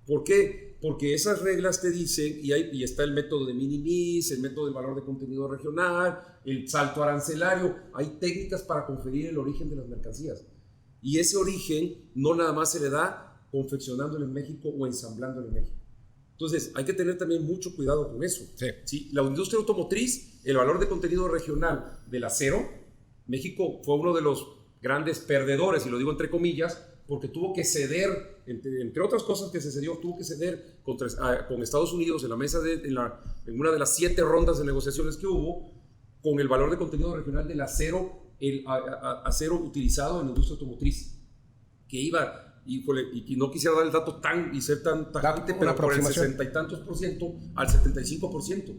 Speaker 3: ¿Por qué? Porque esas reglas te dicen, y está el método de minimis, el método del valor de contenido regional, el salto arancelario. Hay técnicas para conferir el origen de las mercancías. Y ese origen no nada más se le da confeccionándolo en México o ensamblándolo en México. Entonces, hay que tener también mucho cuidado con eso.
Speaker 1: Sí.
Speaker 3: ¿Sí? La industria automotriz, el valor de contenido regional del acero, México fue uno de los grandes perdedores, y lo digo entre comillas, porque tuvo que ceder, entre otras cosas que se cedió, tuvo que ceder con Estados Unidos en la mesa, en una de las 7 rondas de negociaciones que hubo, con el valor de contenido regional del acero, el acero utilizado en la industria automotriz, que iba... Y no quisiera dar el dato y ser tan tajante, pero por el 60 y tantos % al 75%.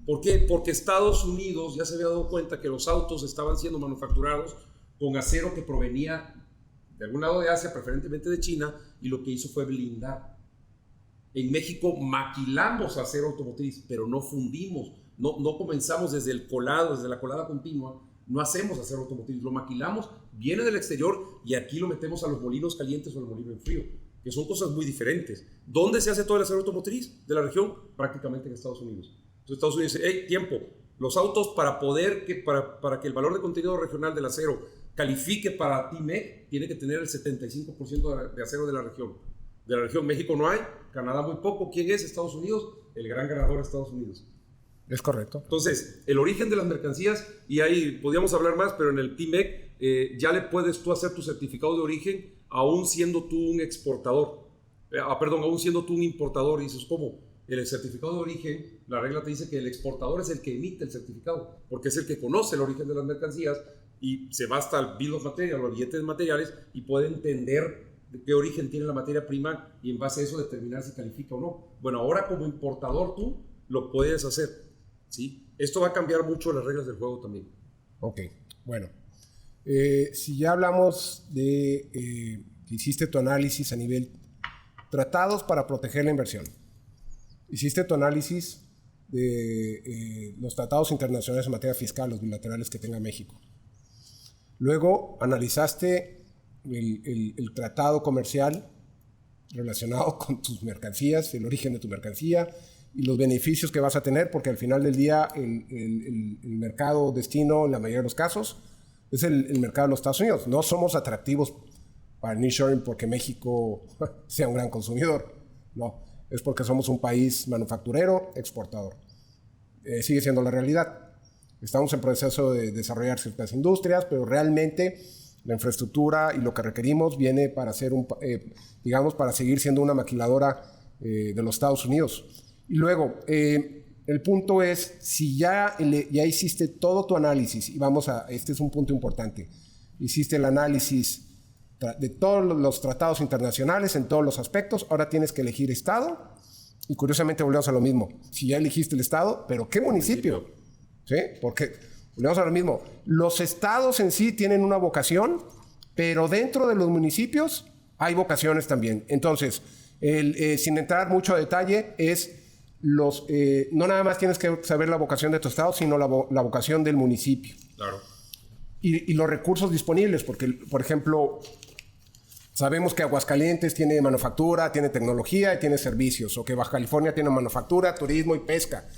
Speaker 3: ¿Por qué? Porque Estados Unidos ya se había dado cuenta que los autos estaban siendo manufacturados con acero que provenía de algún lado de Asia, preferentemente de China, y lo que hizo fue blindar. En México maquilamos acero automotriz, pero no fundimos, no comenzamos desde la colada continua. No hacemos acero automotriz, lo maquilamos, viene del exterior y aquí lo metemos a los molinos calientes o al molino en frío, que son cosas muy diferentes. ¿Dónde se hace todo el acero automotriz de la región? Prácticamente en Estados Unidos. Entonces Estados Unidos dice, hey, tiempo, los autos para que el valor de contenido regional del acero califique para TMEC, tiene que tener el 75% de acero de la región. De la región México no hay, Canadá muy poco. ¿Quién es? Estados Unidos, el gran ganador es Estados Unidos.
Speaker 1: Es correcto.
Speaker 3: Entonces, el origen de las mercancías, y ahí podríamos hablar más, pero en el TMEC ya le puedes tú hacer tu certificado de origen aún siendo tú un exportador. Aún siendo tú un importador. Y dices, ¿cómo? En el certificado de origen, la regla te dice que el exportador es el que emite el certificado, porque es el que conoce el origen de las mercancías y se va hasta el bill of material, los billetes materiales, y puede entender de qué origen tiene la materia prima y en base a eso determinar si califica o no. Bueno, ahora como importador tú lo puedes hacer, ¿sí? Esto va a cambiar mucho las reglas del juego también.
Speaker 1: Ok, bueno. Si ya hablamos de que hiciste tu análisis a nivel tratados para proteger la inversión, hiciste tu análisis de los tratados internacionales en materia fiscal, los bilaterales que tenga México. Luego analizaste el tratado comercial relacionado con tus mercancías, el origen de tu mercancía y los beneficios que vas a tener, porque al final del día el mercado destino, en la mayoría de los casos, es el mercado de los Estados Unidos. No somos atractivos para el nearshoring porque México sea un gran consumidor. No, es porque somos un país manufacturero, exportador. Sigue siendo la realidad. Estamos en proceso de desarrollar ciertas industrias, pero realmente la infraestructura y lo que requerimos viene para ser para seguir siendo una maquiladora de los Estados Unidos. Y luego, el punto es, si ya hiciste todo tu análisis, y este es un punto importante, hiciste el análisis de todos los tratados internacionales en todos los aspectos, ahora tienes que elegir estado, y curiosamente volvemos a lo mismo. Si ya elegiste el estado, ¿pero qué municipio? ¿Sí? Porque volvemos a lo mismo. Los estados en sí tienen una vocación, pero dentro de los municipios hay vocaciones también. Entonces, sin entrar mucho a detalle, no nada más tienes que saber la vocación de tu estado, sino la vocación del municipio.
Speaker 3: Claro.
Speaker 1: Y los recursos disponibles, porque, por ejemplo, sabemos que Aguascalientes tiene manufactura, tiene tecnología y tiene servicios, o que Baja California tiene manufactura, turismo y pesca.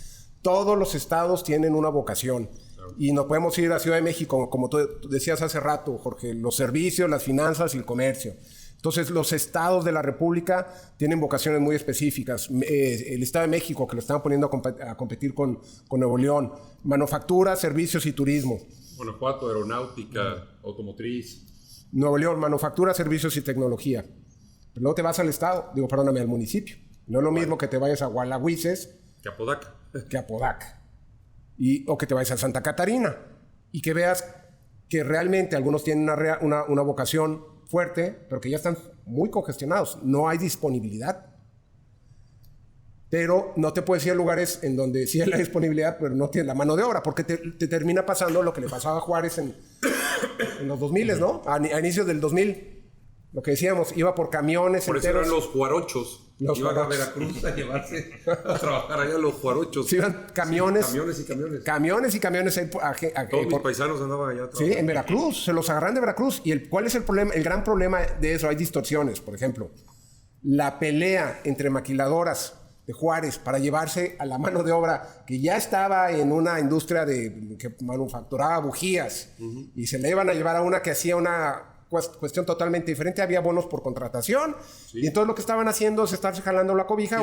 Speaker 1: Todos los estados tienen una vocación. Claro. Y no podemos ir a Ciudad de México, como tú decías hace rato, Jorge, los servicios, las finanzas y el comercio. Entonces, los estados de la República tienen vocaciones muy específicas. El Estado de México, que lo están poniendo a competir con Nuevo León. Manufactura, servicios y turismo.
Speaker 3: Guanajuato, aeronáutica, automotriz.
Speaker 1: Nuevo León, manufactura, servicios y tecnología. Pero luego te vas al estado, al municipio. No es lo mismo que te vayas a Gualahuises
Speaker 3: que a Apodaca.
Speaker 1: O que te vayas a Santa Catarina. Y que veas que realmente algunos tienen una vocación fuerte, pero que ya están muy congestionados. No hay disponibilidad. Pero no te puedes ir a lugares en donde sí hay la disponibilidad, pero no tienes la mano de obra, porque te termina pasando lo que le pasaba a Juárez en los 2000, ¿no? A inicios del 2000. Lo que decíamos, iba por camiones
Speaker 3: por
Speaker 1: enteros.
Speaker 3: Por eso eran los juarochos. Iban a Veracruz a llevarse a trabajar allá los juarochos.
Speaker 1: Sí, iban camiones.
Speaker 3: Camiones y camiones.
Speaker 1: Todos
Speaker 3: mis paisanos andaban allá.
Speaker 1: Sí, en Veracruz. Se los agarran de Veracruz. ¿Y cuál es el problema? El gran problema de eso, hay distorsiones. Por ejemplo, la pelea entre maquiladoras de Juárez para llevarse a la mano de obra que ya estaba en una industria que manufacturaba bujías, y se le iban a llevar a una que hacía una cuestión totalmente diferente. Había bonos por contratación, y entonces lo que estaban haciendo es estarse jalando la cobija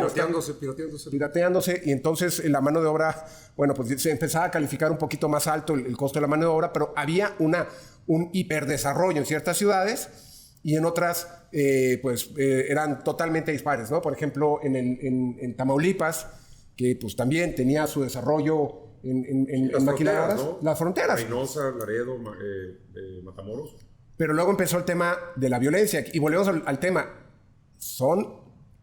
Speaker 1: pirateándose, y entonces la mano de obra, pues se empezaba a calificar un poquito más alto el costo de la mano de obra, pero había un hiperdesarrollo en ciertas ciudades, y en otras eran totalmente dispares, ¿no? Por ejemplo, en Tamaulipas, que pues también tenía su desarrollo en maquiladoras, ¿no? Las fronteras.
Speaker 3: Reynosa, Laredo, Matamoros.
Speaker 1: Pero luego empezó el tema de la violencia, y volvemos al tema. Son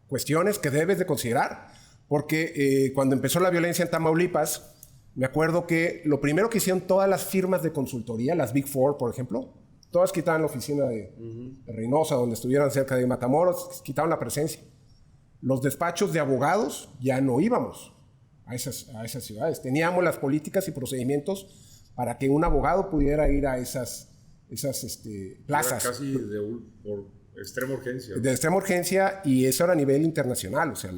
Speaker 1: cuestiones que debes de considerar, porque cuando empezó la violencia en Tamaulipas, me acuerdo que lo primero que hicieron todas las firmas de consultoría, las Big Four, por ejemplo, todas quitaban la oficina de Reynosa, donde estuvieran cerca de Matamoros, quitaban la presencia. Los despachos de abogados ya no íbamos a esas ciudades. Teníamos las políticas y procedimientos para que un abogado pudiera ir a esas plazas.
Speaker 3: Era casi Extrema urgencia.
Speaker 1: De extrema urgencia, y eso era a nivel internacional. O sea,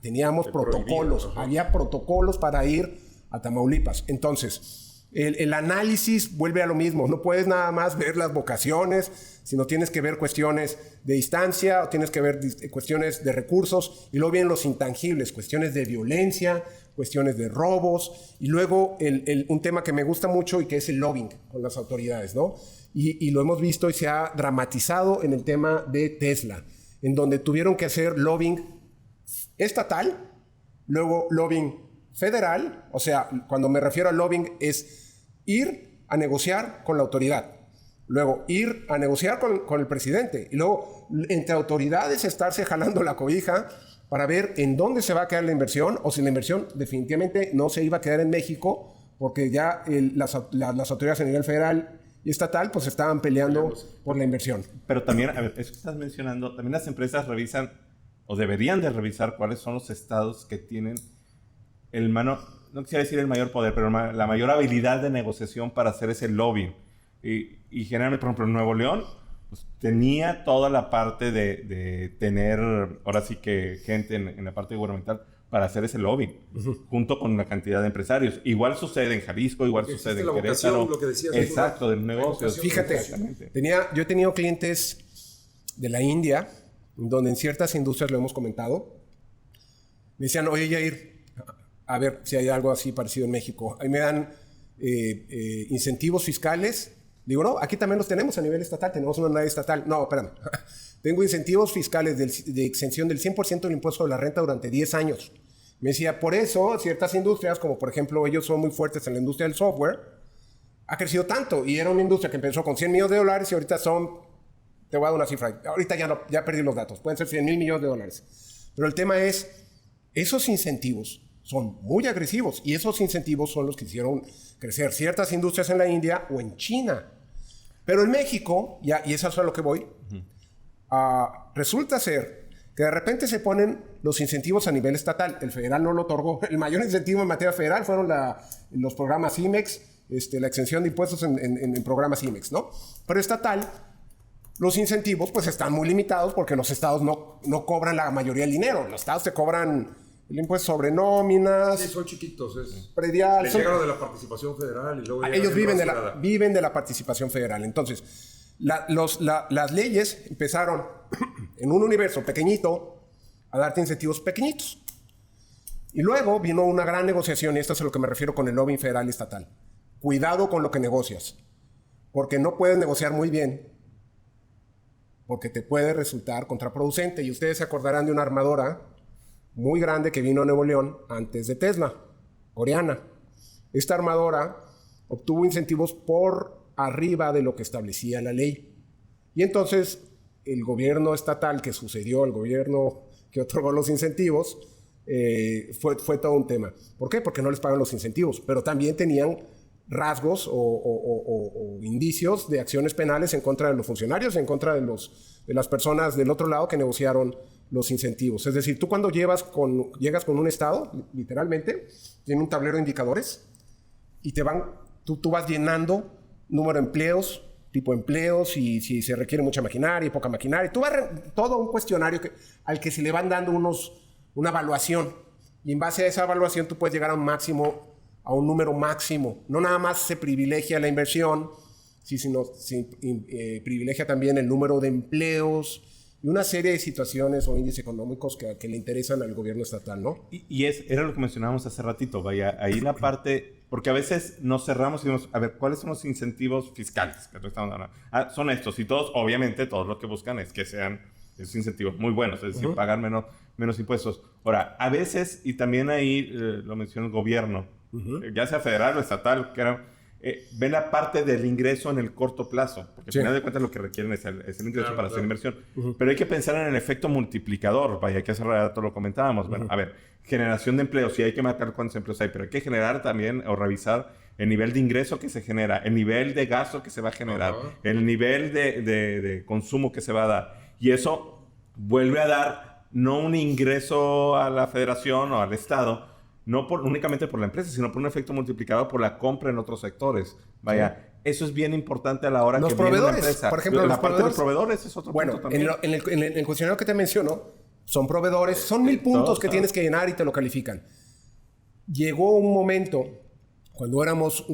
Speaker 1: teníamos protocolos. Había protocolos para ir a Tamaulipas. Entonces, el análisis vuelve a lo mismo. No puedes nada más ver las vocaciones, sino tienes que ver cuestiones de distancia, o tienes que ver cuestiones de recursos, y luego vienen los intangibles, cuestiones de violencia, cuestiones de robos, y luego un tema que me gusta mucho y que es el lobbying con las autoridades, ¿no? Y lo hemos visto y se ha dramatizado en el tema de Tesla, en donde tuvieron que hacer lobbying estatal, luego lobbying federal. O sea, cuando me refiero a lobbying es ir a negociar con la autoridad, luego ir a negociar con el presidente, y luego entre autoridades estarse jalando la cobija para ver en dónde se va a quedar la inversión, o si la inversión definitivamente no se iba a quedar en México, porque ya las autoridades a nivel federal y estatal pues estaban peleando por la inversión.
Speaker 2: Pero también, a ver, eso que estás mencionando, también las empresas revisan, o deberían de revisar, cuáles son los estados que tienen no quisiera decir el mayor poder, pero la mayor habilidad de negociación para hacer ese lobbying. Y generalmente, por ejemplo, en Nuevo León, pues, tenía toda la parte de tener, ahora sí que gente en la parte gubernamental para hacer ese lobbying, junto con una cantidad de empresarios. Igual sucede en Jalisco, igual sucede en Querétaro.
Speaker 3: Lo que decías,
Speaker 2: exacto, del negocio.
Speaker 1: Fíjate, yo he tenido clientes de la India, donde en ciertas industrias, lo hemos comentado, me decían, oye, Yair, a ver si hay algo así parecido en México. Ahí me dan incentivos fiscales. Digo, no, aquí también los tenemos a nivel estatal, tenemos una ley estatal. No, espérame. Tengo incentivos fiscales de exención del 100% del impuesto de la renta durante 10 años. Me decía, por eso ciertas industrias, como por ejemplo ellos son muy fuertes en la industria del software, ha crecido tanto. Y era una industria que empezó con $100 millones y ahorita te voy a dar una cifra, ahorita ya perdí los datos, pueden ser $100 millones. Pero el tema es, esos incentivos son muy agresivos, y esos incentivos son los que hicieron crecer ciertas industrias en la India o en China. Pero en México, y eso es a lo que voy, resulta ser que de repente se ponen los incentivos a nivel estatal. El federal no lo otorgó. El mayor incentivo en materia federal fueron los programas IMEX, la exención de impuestos en programas IMEX, ¿no? Pero estatal, los incentivos pues están muy limitados, porque los estados no cobran la mayoría del dinero. Los estados te cobran el impuesto sobre nóminas.
Speaker 3: Sí, son chiquitos.
Speaker 1: Predial.
Speaker 3: Les llega lo de la participación federal y luego
Speaker 1: ellos viven de la participación federal. Entonces, las leyes empezaron en un universo pequeñito a darte incentivos pequeñitos. Y luego vino una gran negociación, y esto es a lo que me refiero con el lobbying federal y estatal. Cuidado con lo que negocias, porque no puedes negociar muy bien, porque te puede resultar contraproducente. Y ustedes se acordarán de una armadora muy grande que vino a Nuevo León antes de Tesla, coreana. Esta armadora obtuvo incentivos por arriba de lo que establecía la ley. Y entonces el gobierno estatal que sucedió, el gobierno que otorgó los incentivos, fue todo un tema. ¿Por qué? Porque no les pagan los incentivos, pero también tenían rasgos o indicios de acciones penales en contra de los funcionarios, en contra de las personas del otro lado que negociaron los incentivos. Es decir, tú cuando llegas con un estado, literalmente, tiene un tablero de indicadores y tú vas llenando número de empleos, tipo de empleos, y si se requiere mucha maquinaria y poca maquinaria. Tú vas todo un cuestionario al que se le van dando una evaluación, y en base a esa evaluación tú puedes llegar a un número máximo. No nada más se privilegia la inversión, sino se privilegia también el número de empleos y una serie de situaciones o índices económicos que le interesan al gobierno estatal, ¿no?
Speaker 2: Era lo que mencionábamos hace ratito, vaya, ahí la parte, porque a veces nos cerramos y decimos, a ver, ¿cuáles son los incentivos fiscales que estamos hablando? Son estos, y todos, obviamente, todos lo que buscan es que sean esos incentivos muy buenos, es decir, pagar menos impuestos. Ahora, a veces, y también ahí lo menciona el gobierno, ya sea federal o estatal, ven la parte del ingreso en el corto plazo, porque al final de cuentas lo que requieren es el ingreso para hacer inversión. Pero hay que pensar en el efecto multiplicador, vaya, que hace rato lo comentábamos. Bueno, a ver, generación de empleos, sí hay que marcar cuántos empleos hay, pero hay que generar también o revisar el nivel de ingreso que se genera, el nivel de gasto que se va a generar, el nivel de consumo que se va a dar. Y eso vuelve a dar no un ingreso a la federación o al estado, no únicamente por la empresa, sino por un efecto multiplicador por la compra en otros sectores. Vaya, eso es bien importante a la hora
Speaker 1: los
Speaker 2: que viene una
Speaker 1: proveedores,
Speaker 2: empresa.
Speaker 1: por ejemplo,
Speaker 2: la parte de los proveedores es otro punto también.
Speaker 1: En el cuestionario que te menciono, son proveedores, son 1000 puntos que tienes que llenar y te lo califican. Llegó un momento, cuando éramos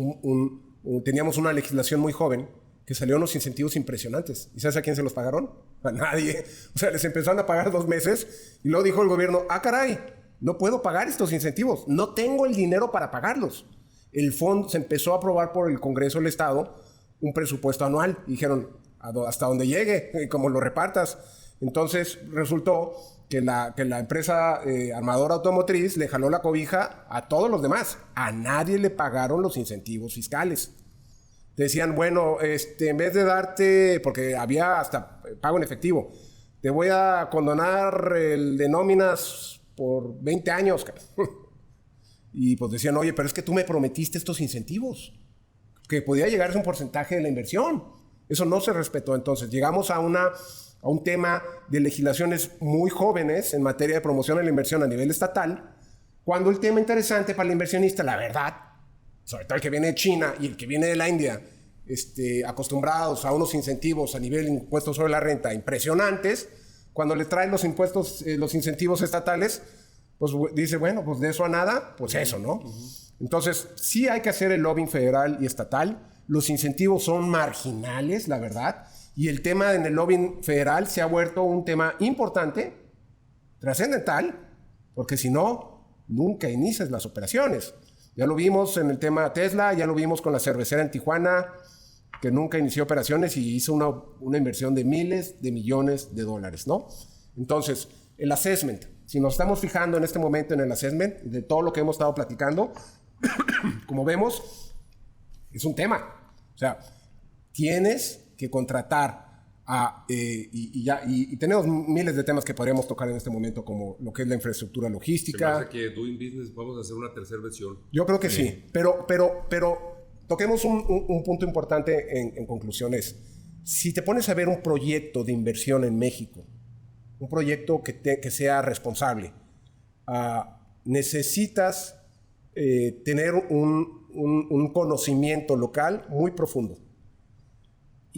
Speaker 1: teníamos una legislación muy joven, que salieron unos incentivos impresionantes. ¿Y sabes a quién se los pagaron? A nadie. O sea, les empezaron a pagar 2 meses y luego dijo el gobierno, caray, no puedo pagar estos incentivos, no tengo el dinero para pagarlos. El fondo se empezó a aprobar por el Congreso del Estado un presupuesto anual. Y dijeron, hasta donde llegue, como lo repartas. Entonces resultó que la empresa armadora automotriz le jaló la cobija a todos los demás. A nadie le pagaron los incentivos fiscales. Decían, bueno, en vez de darte, porque había hasta pago en efectivo, te voy a condonar el de nóminas por 20 años. Y pues decían, oye, pero es que tú me prometiste estos incentivos, que podía llegar a un porcentaje de la inversión. Eso no se respetó. Entonces llegamos a un tema de legislaciones muy jóvenes en materia de promoción de la inversión a nivel estatal, cuando el tema interesante para el inversionista, la verdad, sobre todo el que viene de China y el que viene de la India, acostumbrados a unos incentivos a nivel de impuestos sobre la renta impresionantes, cuando le traen los impuestos, los incentivos estatales, pues dice, bueno, pues de eso a nada, pues eso, ¿no? Entonces, sí hay que hacer el lobbying federal y estatal. Los incentivos son marginales, la verdad, y el tema en el lobbying federal se ha vuelto un tema importante, trascendental, porque si no, nunca inicias las operaciones. Ya lo vimos en el tema Tesla, ya lo vimos con la cervecera en Tijuana, que nunca inició operaciones y hizo una inversión de miles de millones de dólares, ¿no? Entonces, el assessment, si nos estamos fijando en este momento en el assessment, de todo lo que hemos estado platicando, como vemos, es un tema. O sea, tienes que contratar y tenemos miles de temas que podríamos tocar en este momento, como lo que es la infraestructura logística.
Speaker 3: Se me hace que Doing Business vamos a hacer una tercera versión.
Speaker 1: Yo creo que sí. Pero toquemos un punto importante en conclusiones. Si te pones a ver un proyecto de inversión en México, un proyecto que sea responsable, necesitas tener un conocimiento local muy profundo.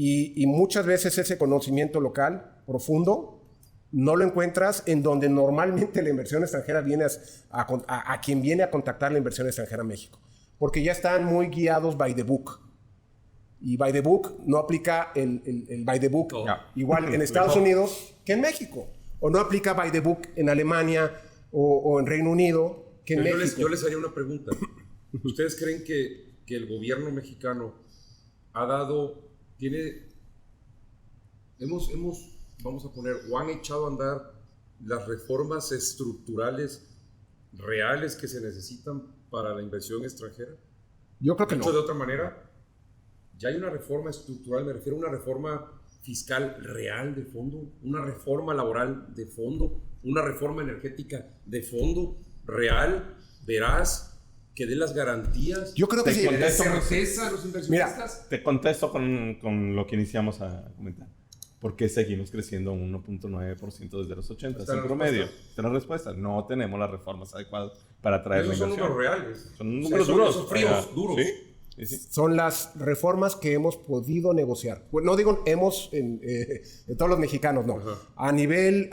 Speaker 1: Y muchas veces ese conocimiento local profundo no lo encuentras en donde normalmente la inversión extranjera viene a quien viene a contactar la inversión extranjera a México. Porque ya están muy guiados by the book. Y by the book no aplica el by the book igual en Estados Unidos que en México. O no aplica by the book en Alemania o en Reino Unido que en México.
Speaker 3: Yo les haría una pregunta. ¿Ustedes creen que el gobierno mexicano ha dado... vamos a poner, o han echado a andar las reformas estructurales reales que se necesitan para la inversión extranjera?
Speaker 1: Yo creo que no.
Speaker 3: Dicho de otra manera, ya hay una reforma estructural, me refiero a una reforma fiscal real de fondo, una reforma laboral de fondo, una reforma energética de fondo, real, veraz, que dé las garantías.
Speaker 1: Yo creo que sí.
Speaker 3: Que dé certeza a los inversionistas.
Speaker 2: Mira, te contesto con lo que iniciamos a comentar. ¿Por qué seguimos creciendo un 1.9% desde los 80 en promedio? Esta es la respuesta. No tenemos las reformas adecuadas para traer la inversión.
Speaker 3: Son números reales.
Speaker 2: Son números duros.
Speaker 3: Son fríos, duros.
Speaker 2: Sí.
Speaker 1: Son las reformas que hemos podido negociar. Bueno, no digo hemos, de todos los mexicanos, no. Ajá. A nivel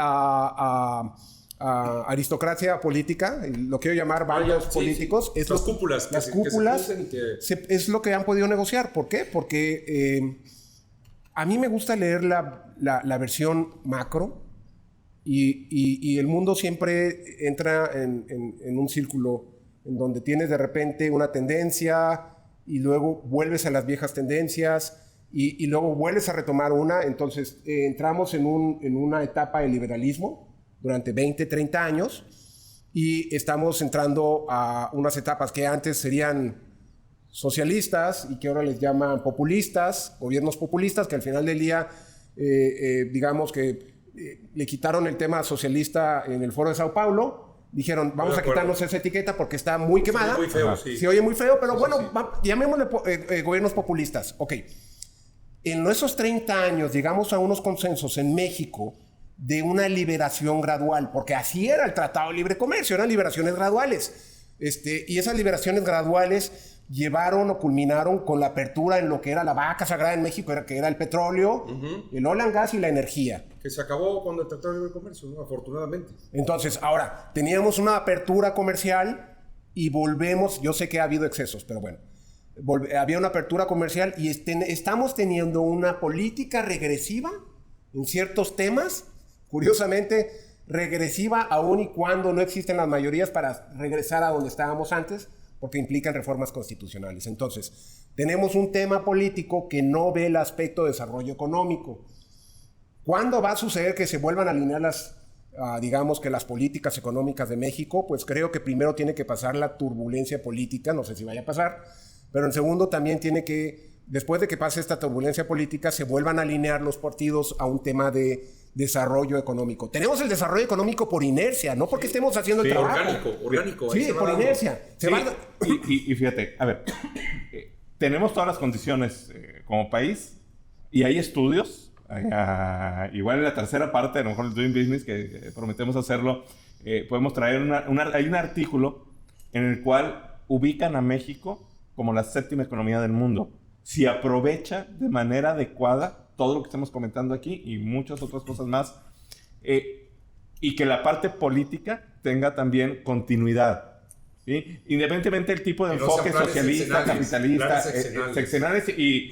Speaker 1: aristocracia política, lo quiero llamar varios políticos.
Speaker 3: Sí. Las cúpulas.
Speaker 1: Las cúpulas es lo que han podido negociar. ¿Por qué? Porque a mí me gusta leer la versión macro y el mundo siempre entra en un círculo en donde tienes de repente una tendencia y luego vuelves a las viejas tendencias y luego vuelves a retomar una. Entonces entramos en una etapa de liberalismo durante 20, 30 años y estamos entrando a unas etapas que antes serían socialistas y que ahora les llaman populistas, gobiernos populistas, que al final del día, digamos que le quitaron el tema socialista en el Foro de Sao Paulo. Dijeron, vamos a quitarnos esa etiqueta porque está muy quemada.
Speaker 3: Muy feo, sí.
Speaker 1: Se oye muy feo, pero bueno, llamémosle gobiernos populistas. Ok. En esos 30 años llegamos a unos consensos en México de una liberación gradual, porque así era el Tratado de Libre Comercio, eran liberaciones graduales. Y esas liberaciones graduales llevaron o culminaron con la apertura en lo que era la vaca sagrada en México, que era el petróleo, el oil and gas y la energía.
Speaker 3: Que se acabó cuando el Tratado de Libre Comercio, ¿no? Afortunadamente.
Speaker 1: Entonces, ahora, teníamos una apertura comercial y volvemos, yo sé que ha habido excesos, pero bueno, había una apertura comercial y estamos teniendo una política regresiva en ciertos temas, curiosamente regresiva aún y cuando no existen las mayorías para regresar a donde estábamos antes, porque implican reformas constitucionales. Entonces, tenemos un tema político que no ve el aspecto de desarrollo económico. ¿Cuándo va a suceder que se vuelvan a alinear digamos que las políticas económicas de México? Pues creo que primero tiene que pasar la turbulencia política, no sé si vaya a pasar, pero en segundo también tiene que, después de que pase esta turbulencia política, se vuelvan a alinear los partidos a un tema de desarrollo económico. Tenemos el desarrollo económico por inercia, no porque estemos haciendo el trabajo.
Speaker 3: Orgánico.
Speaker 1: Sí, por inercia.
Speaker 2: Y fíjate, a ver, tenemos todas las condiciones como país y hay estudios, igual en la tercera parte, a lo mejor el Doing Business, que prometemos hacerlo, podemos traer hay un artículo en el cual ubican a México como la 7ª economía del mundo. Si aprovecha de manera adecuada todo lo que estamos comentando aquí y muchas otras cosas más, y que la parte política tenga también continuidad, ¿sí? Independientemente del tipo de enfoque socialista, capitalista, seccionales y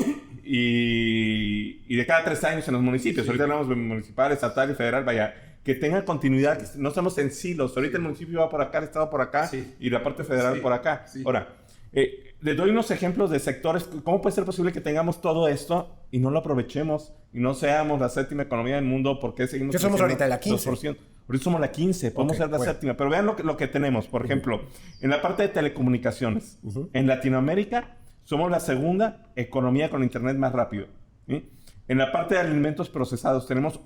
Speaker 2: de cada 3 años en los municipios. Ahorita hablamos de municipal, estatal y federal, vaya, que tenga continuidad, que no estamos en silos. Ahorita el municipio va por acá, el estado por acá y la parte federal por acá. Ahora, les doy unos ejemplos de sectores. ¿Cómo puede ser posible que tengamos todo esto y no lo aprovechemos y no seamos la 7ª economía del mundo? ¿Por qué seguimos?
Speaker 1: ¿Qué somos ahorita? ¿La 15?
Speaker 2: 2%. Ahorita somos la 15, podemos ser la 7ª. Pero vean lo que tenemos. Por ejemplo, en la parte de telecomunicaciones. En Latinoamérica somos la 2ª economía con internet más rápido. ¿Sí? En la parte de alimentos procesados tenemos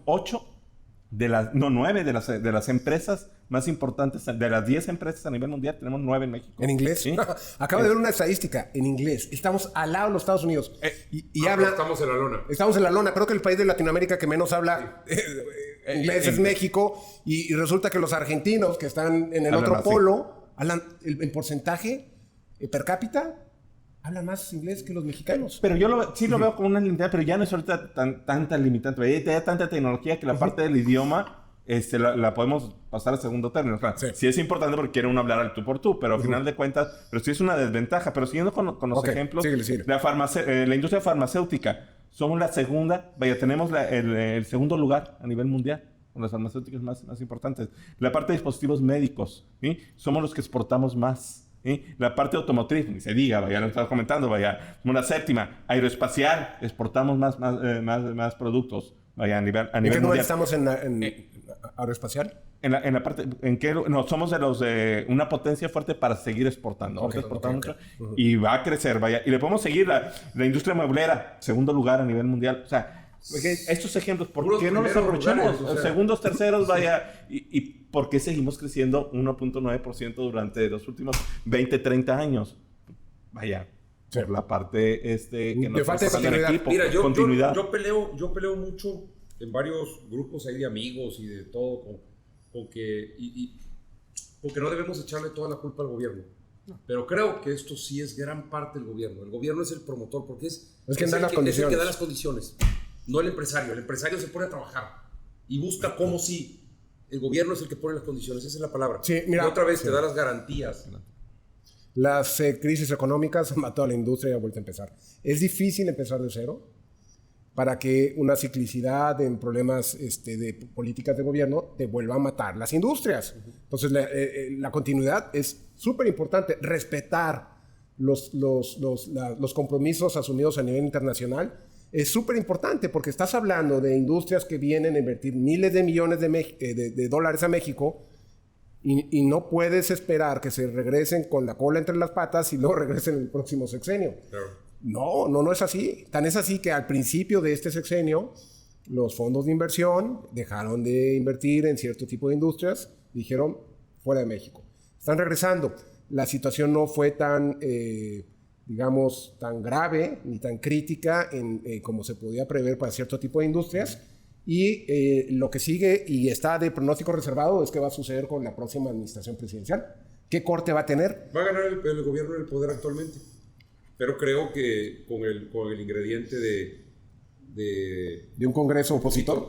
Speaker 2: 9 de las empresas más importantes, de las 10 empresas a nivel mundial, tenemos 9 en México.
Speaker 1: ¿En inglés? ¿Sí? Acabo de ver una estadística en inglés. Estamos al lado de los Estados Unidos.
Speaker 3: Estamos en la lona.
Speaker 1: Estamos en la lona. Creo que el país de Latinoamérica que menos habla inglés es México. Y resulta que los argentinos que están en el otro polo, hablan el porcentaje per cápita, hablan más inglés que los mexicanos.
Speaker 2: Pero yo lo veo como una limitante, pero ya no es ahorita tanta limitante. Hay tanta tecnología que la parte del idioma la podemos pasar a segundo término. O sea, sí es importante porque quiere uno hablar al tú por tú, pero al final de cuentas, pero sí es una desventaja. Pero siguiendo con los ejemplos,
Speaker 1: síguele.
Speaker 2: La industria farmacéutica, somos la 2ª, tenemos el segundo lugar a nivel mundial, con las farmacéuticas más importantes. La parte de dispositivos médicos, ¿sí? Somos los que exportamos más. ¿Sí? La parte automotriz, ni se diga, ya lo estaba comentando, somos la 7ª. Aeroespacial, exportamos más productos, a nivel
Speaker 1: ¿En qué lugar estamos en aeroespacial?
Speaker 2: En la parte, somos de una potencia fuerte para seguir exportando. Mucho y va a crecer, y le podemos seguir la industria mueblera, 2º lugar a nivel mundial. O sea, estos ejemplos, ¿por qué no los aprovechamos? Segundos, terceros, y ¿por qué seguimos creciendo 1.9% durante los últimos 20, 30 años? Por la parte que nos
Speaker 1: falta continuidad.
Speaker 2: Equipo,
Speaker 3: Mira,
Speaker 2: continuidad.
Speaker 3: Yo peleo mucho en varios grupos ahí de amigos y de todo, porque no debemos echarle toda la culpa al gobierno. Pero creo que esto sí es gran parte del gobierno. El gobierno es el promotor, porque es el que da las condiciones. No el empresario. El empresario se pone a trabajar y busca cómo sí. El gobierno es el que pone las condiciones, esa es la palabra.
Speaker 1: Sí, mira,
Speaker 3: y otra vez te da las garantías.
Speaker 1: Las crisis económicas han matado a la industria y ha vuelto a empezar. Es difícil empezar de cero para que una ciclicidad en problemas de políticas de gobierno te vuelva a matar las industrias. Entonces, la continuidad es súper importante. Respetar los compromisos asumidos a nivel internacional es súper importante porque estás hablando de industrias que vienen a invertir miles de millones de dólares a México y no puedes esperar que se regresen con la cola entre las patas y luego regresen en el próximo sexenio. Claro. No es así. Tan es así que al principio de este sexenio los fondos de inversión dejaron de invertir en cierto tipo de industrias, dijeron fuera de México. Están regresando. La situación no fue tan... digamos, tan grave ni tan crítica como se podía prever para cierto tipo de industrias. Y lo que sigue y está de pronóstico reservado es que va a suceder con la próxima administración presidencial. ¿Qué corte va a tener?
Speaker 3: Va a ganar el gobierno en el poder actualmente. Pero creo que con el ingrediente
Speaker 1: de un Congreso opositor.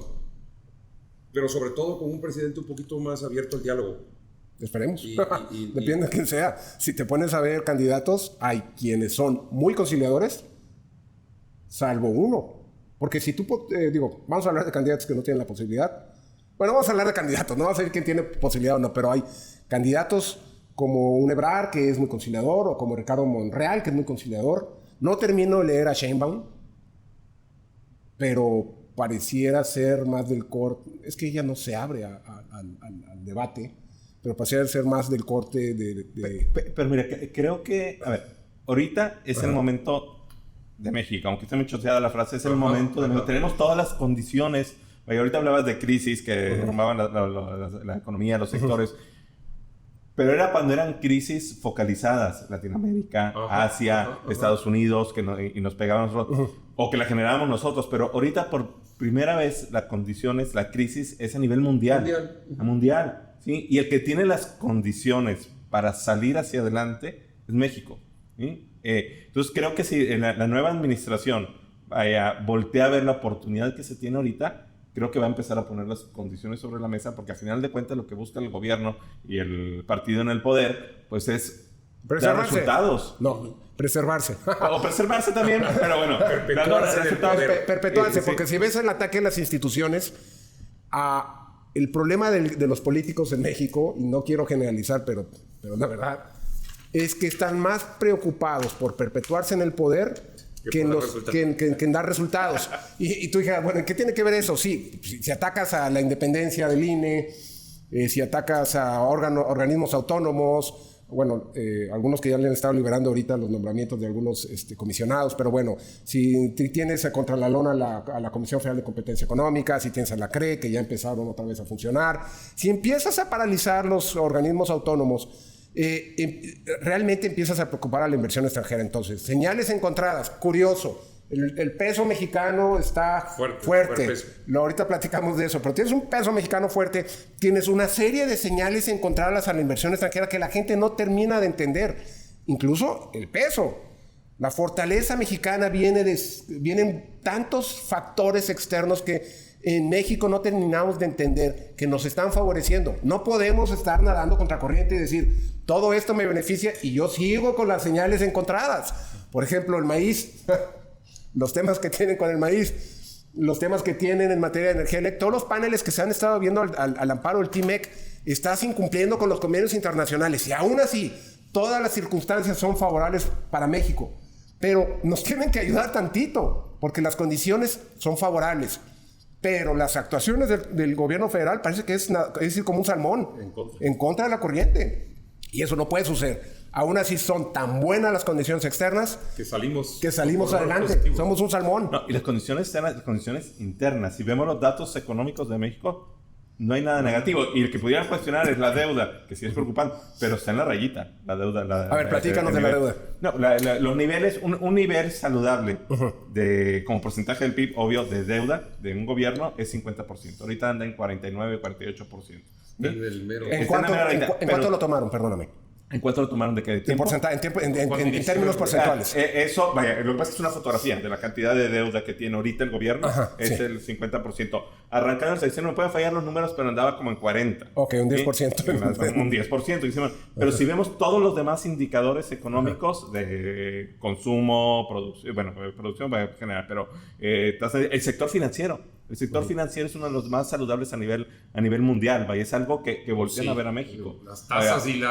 Speaker 3: Pero sobre todo con un presidente un poquito más abierto al diálogo.
Speaker 1: Esperemos. Depende de quién sea. Si te pones a ver candidatos, hay quienes son muy conciliadores, salvo uno. Porque si tú, vamos a hablar de candidatos que no tienen la posibilidad. Bueno, vamos a hablar de candidatos, no vamos a ver quién tiene posibilidad o no, pero hay candidatos como un Ebrard, que es muy conciliador, o como Ricardo Monreal, que es muy conciliador. No termino de leer a Sheinbaum, pero pareciera ser más del corte. Es que ella no se abre al debate, pero pareciera ser más del corte de...
Speaker 2: Pero mira, creo que, a ver, ahorita es el momento de México, aunque esté muy choteada la frase, es el momento de México. Tenemos todas las condiciones. Oye, ahorita hablabas de crisis que derrumbaban la economía, los sectores, pero era cuando eran crisis focalizadas, Latinoamérica, Asia, Estados Unidos, y nos pegaban nosotros, o que la generábamos nosotros, pero ahorita por primera vez la crisis es a nivel mundial. Mundial, ¿sí? Y el que tiene las condiciones para salir hacia adelante es México, ¿sí? Entonces creo que si la nueva administración voltea a ver la oportunidad que se tiene ahorita, creo que va a empezar a poner las condiciones sobre la mesa, porque al final de cuentas lo que busca el gobierno y el partido en el poder, pues es dar resultados.
Speaker 1: No, preservarse.
Speaker 2: O preservarse también, pero bueno.
Speaker 1: Perpetuarse, porque si ves el ataque a las instituciones, el problema de los políticos en México, y no quiero generalizar, pero la verdad, es que están más preocupados por perpetuarse en el poder que en dar resultados. Y tú dijeras, bueno, ¿qué tiene que ver eso? Sí, si atacas a la independencia del INE, si atacas a organismos autónomos, bueno, algunos que ya le han estado liberando ahorita los nombramientos de algunos comisionados, pero bueno, si tienes contra la lona a la Comisión Federal de Competencia Económica, si tienes a la CRE, que ya empezaron otra vez a funcionar, si empiezas a paralizar los organismos autónomos, realmente empiezas a preocupar a la inversión extranjera. Entonces, señales encontradas. Curioso, el peso mexicano está fuerte. Ahorita platicamos de eso, pero tienes un peso mexicano fuerte, tienes una serie de señales encontradas a la inversión extranjera que la gente no termina de entender. Incluso el peso. La fortaleza mexicana vienen tantos factores externos que en México no terminamos de entender que nos están favoreciendo. No podemos estar nadando contra corriente y decir, todo esto me beneficia y yo sigo con las señales encontradas. Por ejemplo, el maíz, los temas que tienen con el maíz, los temas que tienen en materia de energía eléctrica, todos los paneles que se han estado viendo al amparo del TIMEC, estás incumpliendo con los convenios internacionales y aún así, todas las circunstancias son favorables para México. Pero nos tienen que ayudar tantito, porque las condiciones son favorables. Pero las actuaciones del gobierno federal parece que es ir como un salmón en contra de la corriente. Y eso no puede suceder. Aún así son tan buenas las condiciones externas
Speaker 3: que salimos
Speaker 1: adelante. Positivo. Somos un salmón.
Speaker 2: No, y las condiciones externas, las condiciones internas. Si vemos los datos económicos de México, no hay nada negativo. Y el que pudieran cuestionar es la deuda, que sí es preocupante, pero está en la rayita. La deuda.
Speaker 1: A ver, platícanos de la deuda.
Speaker 2: No, los niveles, un nivel saludable como porcentaje del PIB, obvio, de deuda de un gobierno es 50%. Ahorita anda en 49, 48%.
Speaker 1: ¿En cuánto lo tomaron? Perdóname.
Speaker 2: ¿En cuánto lo tomaron de qué tiempo?
Speaker 1: En términos porcentuales.
Speaker 2: Eso, vaya, lo que pasa es que es una fotografía de la cantidad de deuda que tiene ahorita el gobierno. Es el 50%. Arrancando en 600, no me pueden fallar los números, pero andaba como en 40.
Speaker 1: Ok, un 10%.
Speaker 2: ¿Sí? Un 10%. Pero si vemos todos los demás indicadores económicos de consumo, producción en general, pero el sector financiero. El sector financiero es uno de los más saludables a nivel mundial, vaya, es algo que voltean a ver a México.
Speaker 3: Las tasas y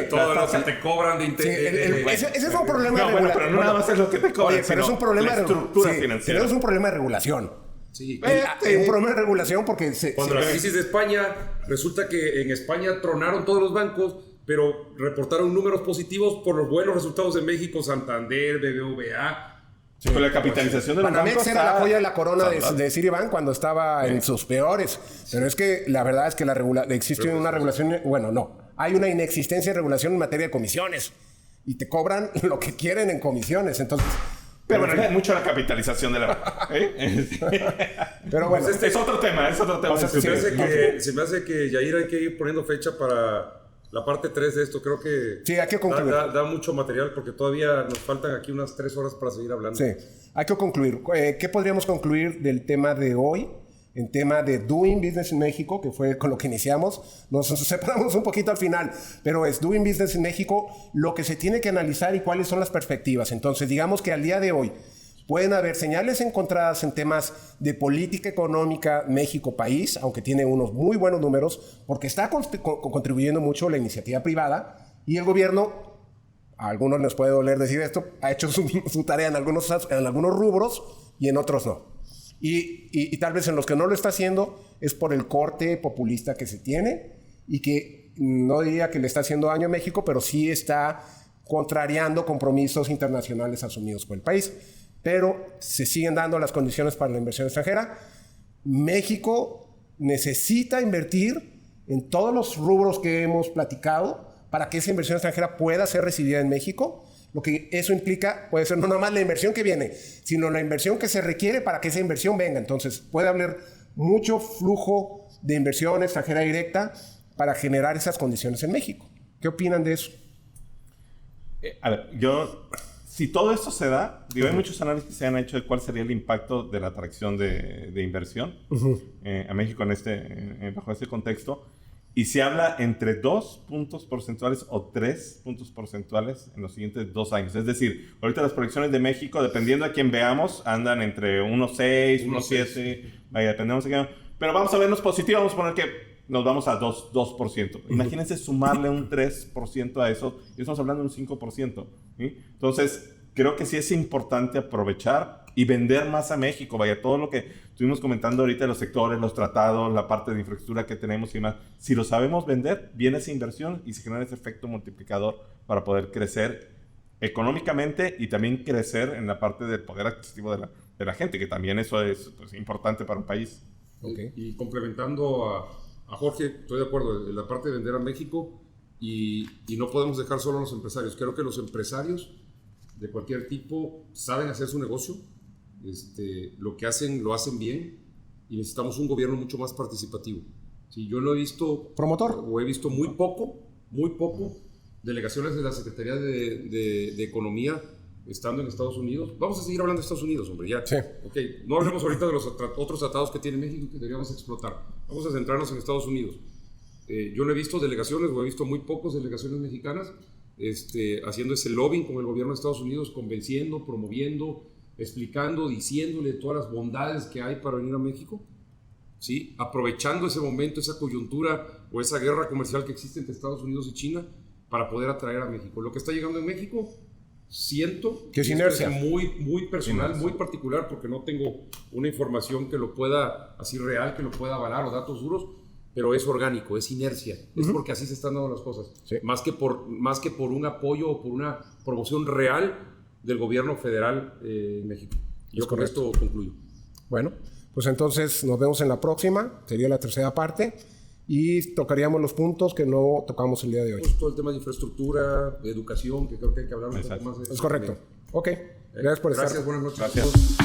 Speaker 3: todo lo que te cobran de interés.
Speaker 1: Ese es un problema de regulación.
Speaker 2: Pero no nada más es lo que te cobran,
Speaker 1: pero es un problema
Speaker 2: de estructura financiera.
Speaker 1: Pero es un problema de regulación.
Speaker 3: Sí.
Speaker 1: Un problema de regulación porque...
Speaker 3: Cuando la crisis de España, resulta que en España tronaron todos los bancos, pero reportaron números positivos por los buenos resultados de México, Santander, BBVA...
Speaker 2: Sí, con la capitalización de los bancos.
Speaker 1: Banamex era la joya de la corona de Citibank cuando estaba en sus peores. Pero es que la verdad es que existe una regulación... Bueno, no. Hay una inexistencia de regulación en materia de comisiones. Y te cobran lo que quieren en comisiones. Entonces...
Speaker 2: Pero bueno, es mucho la capitalización de la...
Speaker 1: Pero bueno...
Speaker 2: es otro tema,
Speaker 3: Se me hace que Yair hay que ir poniendo fecha para la parte 3 de esto. Creo que
Speaker 1: sí, hay que concluir.
Speaker 3: Da mucho material porque todavía nos faltan aquí unas 3 horas para seguir hablando.
Speaker 1: Sí, hay que concluir. ¿Qué podríamos concluir del tema de hoy? En tema de Doing Business en México, que fue con lo que iniciamos. Nos separamos un poquito al final, pero es Doing Business en México, lo que se tiene que analizar y cuáles son las perspectivas. Entonces, digamos que al día de hoy pueden haber señales encontradas en temas de política económica México-país, aunque tiene unos muy buenos números, porque está contribuyendo mucho la iniciativa privada y el gobierno, a algunos les puede doler decir esto, ha hecho su tarea en algunos rubros y en otros no. Y tal vez en los que no lo está haciendo es por el corte populista que se tiene y que no diría que le está haciendo daño a México, pero sí está contrariando compromisos internacionales asumidos por el país. Pero se siguen dando las condiciones para la inversión extranjera. México necesita invertir en todos los rubros que hemos platicado para que esa inversión extranjera pueda ser recibida en México. Lo que eso implica puede ser no nada más la inversión que viene, sino la inversión que se requiere para que esa inversión venga. Entonces puede haber mucho flujo de inversión extranjera directa para generar esas condiciones en México. ¿Qué opinan de eso?
Speaker 2: A ver, si todo esto se da, hay muchos análisis que se han hecho de cuál sería el impacto de la atracción de inversión a México bajo este contexto. Y se habla entre 2 puntos porcentuales o 3 puntos porcentuales en los siguientes 2 años. Es decir, ahorita las proyecciones de México, dependiendo a quién veamos, andan entre 1.6, 1.7, vaya, dependemos de quién. Pero vamos a vernos positivos, vamos a poner que nos vamos a 2%. Imagínense sumarle un 3% a eso, y estamos hablando de un 5%. ¿Sí? Entonces, creo que sí es importante aprovechar y vender más a México. Vaya, todo lo que estuvimos comentando ahorita, los sectores, los tratados, la parte de infraestructura que tenemos y demás. Si lo sabemos vender, viene esa inversión y se genera ese efecto multiplicador para poder crecer económicamente y también crecer en la parte del poder adquisitivo de la gente, que también eso es importante para un país.
Speaker 3: Okay. Y complementando a Jorge, estoy de acuerdo en la parte de vender a México y no podemos dejar solo a los empresarios. Creo que los empresarios de cualquier tipo saben hacer su negocio. Lo que hacen, lo hacen bien y necesitamos un gobierno mucho más participativo. Sí, yo no he visto...
Speaker 1: ¿Promotor?
Speaker 3: O he visto muy poco delegaciones de la Secretaría de Economía estando en Estados Unidos. Vamos a seguir hablando de Estados Unidos, hombre, ya.
Speaker 1: Sí.
Speaker 3: Okay. No hablemos ahorita de los otros tratados que tiene México que deberíamos explotar. Vamos a centrarnos en Estados Unidos. Yo no he visto delegaciones, o he visto muy pocas delegaciones mexicanas haciendo ese lobbying con el gobierno de Estados Unidos, convenciendo, promoviendo, explicando, diciéndole todas las bondades que hay para venir a México, ¿sí? Aprovechando ese momento, esa coyuntura o esa guerra comercial que existe entre Estados Unidos y China para poder atraer a México. Lo que está llegando en México, siento
Speaker 1: que es inercia.
Speaker 3: Muy personal, muy particular, porque no tengo una información que lo pueda, así real, que lo pueda avalar o datos duros, pero es orgánico, es inercia, es porque así se están dando las cosas, sí. más que por un apoyo o por una promoción real del gobierno federal en México. Yo con esto concluyo.
Speaker 1: Bueno, pues entonces nos vemos en la próxima, sería la tercera parte, y tocaríamos los puntos que no tocamos el día de hoy.
Speaker 3: Pues todo el tema de infraestructura, de educación, que creo que hay que hablar un poco más de eso.
Speaker 1: Es correcto. Ok, gracias por estar.
Speaker 3: Gracias, buenas noches.
Speaker 2: Gracias.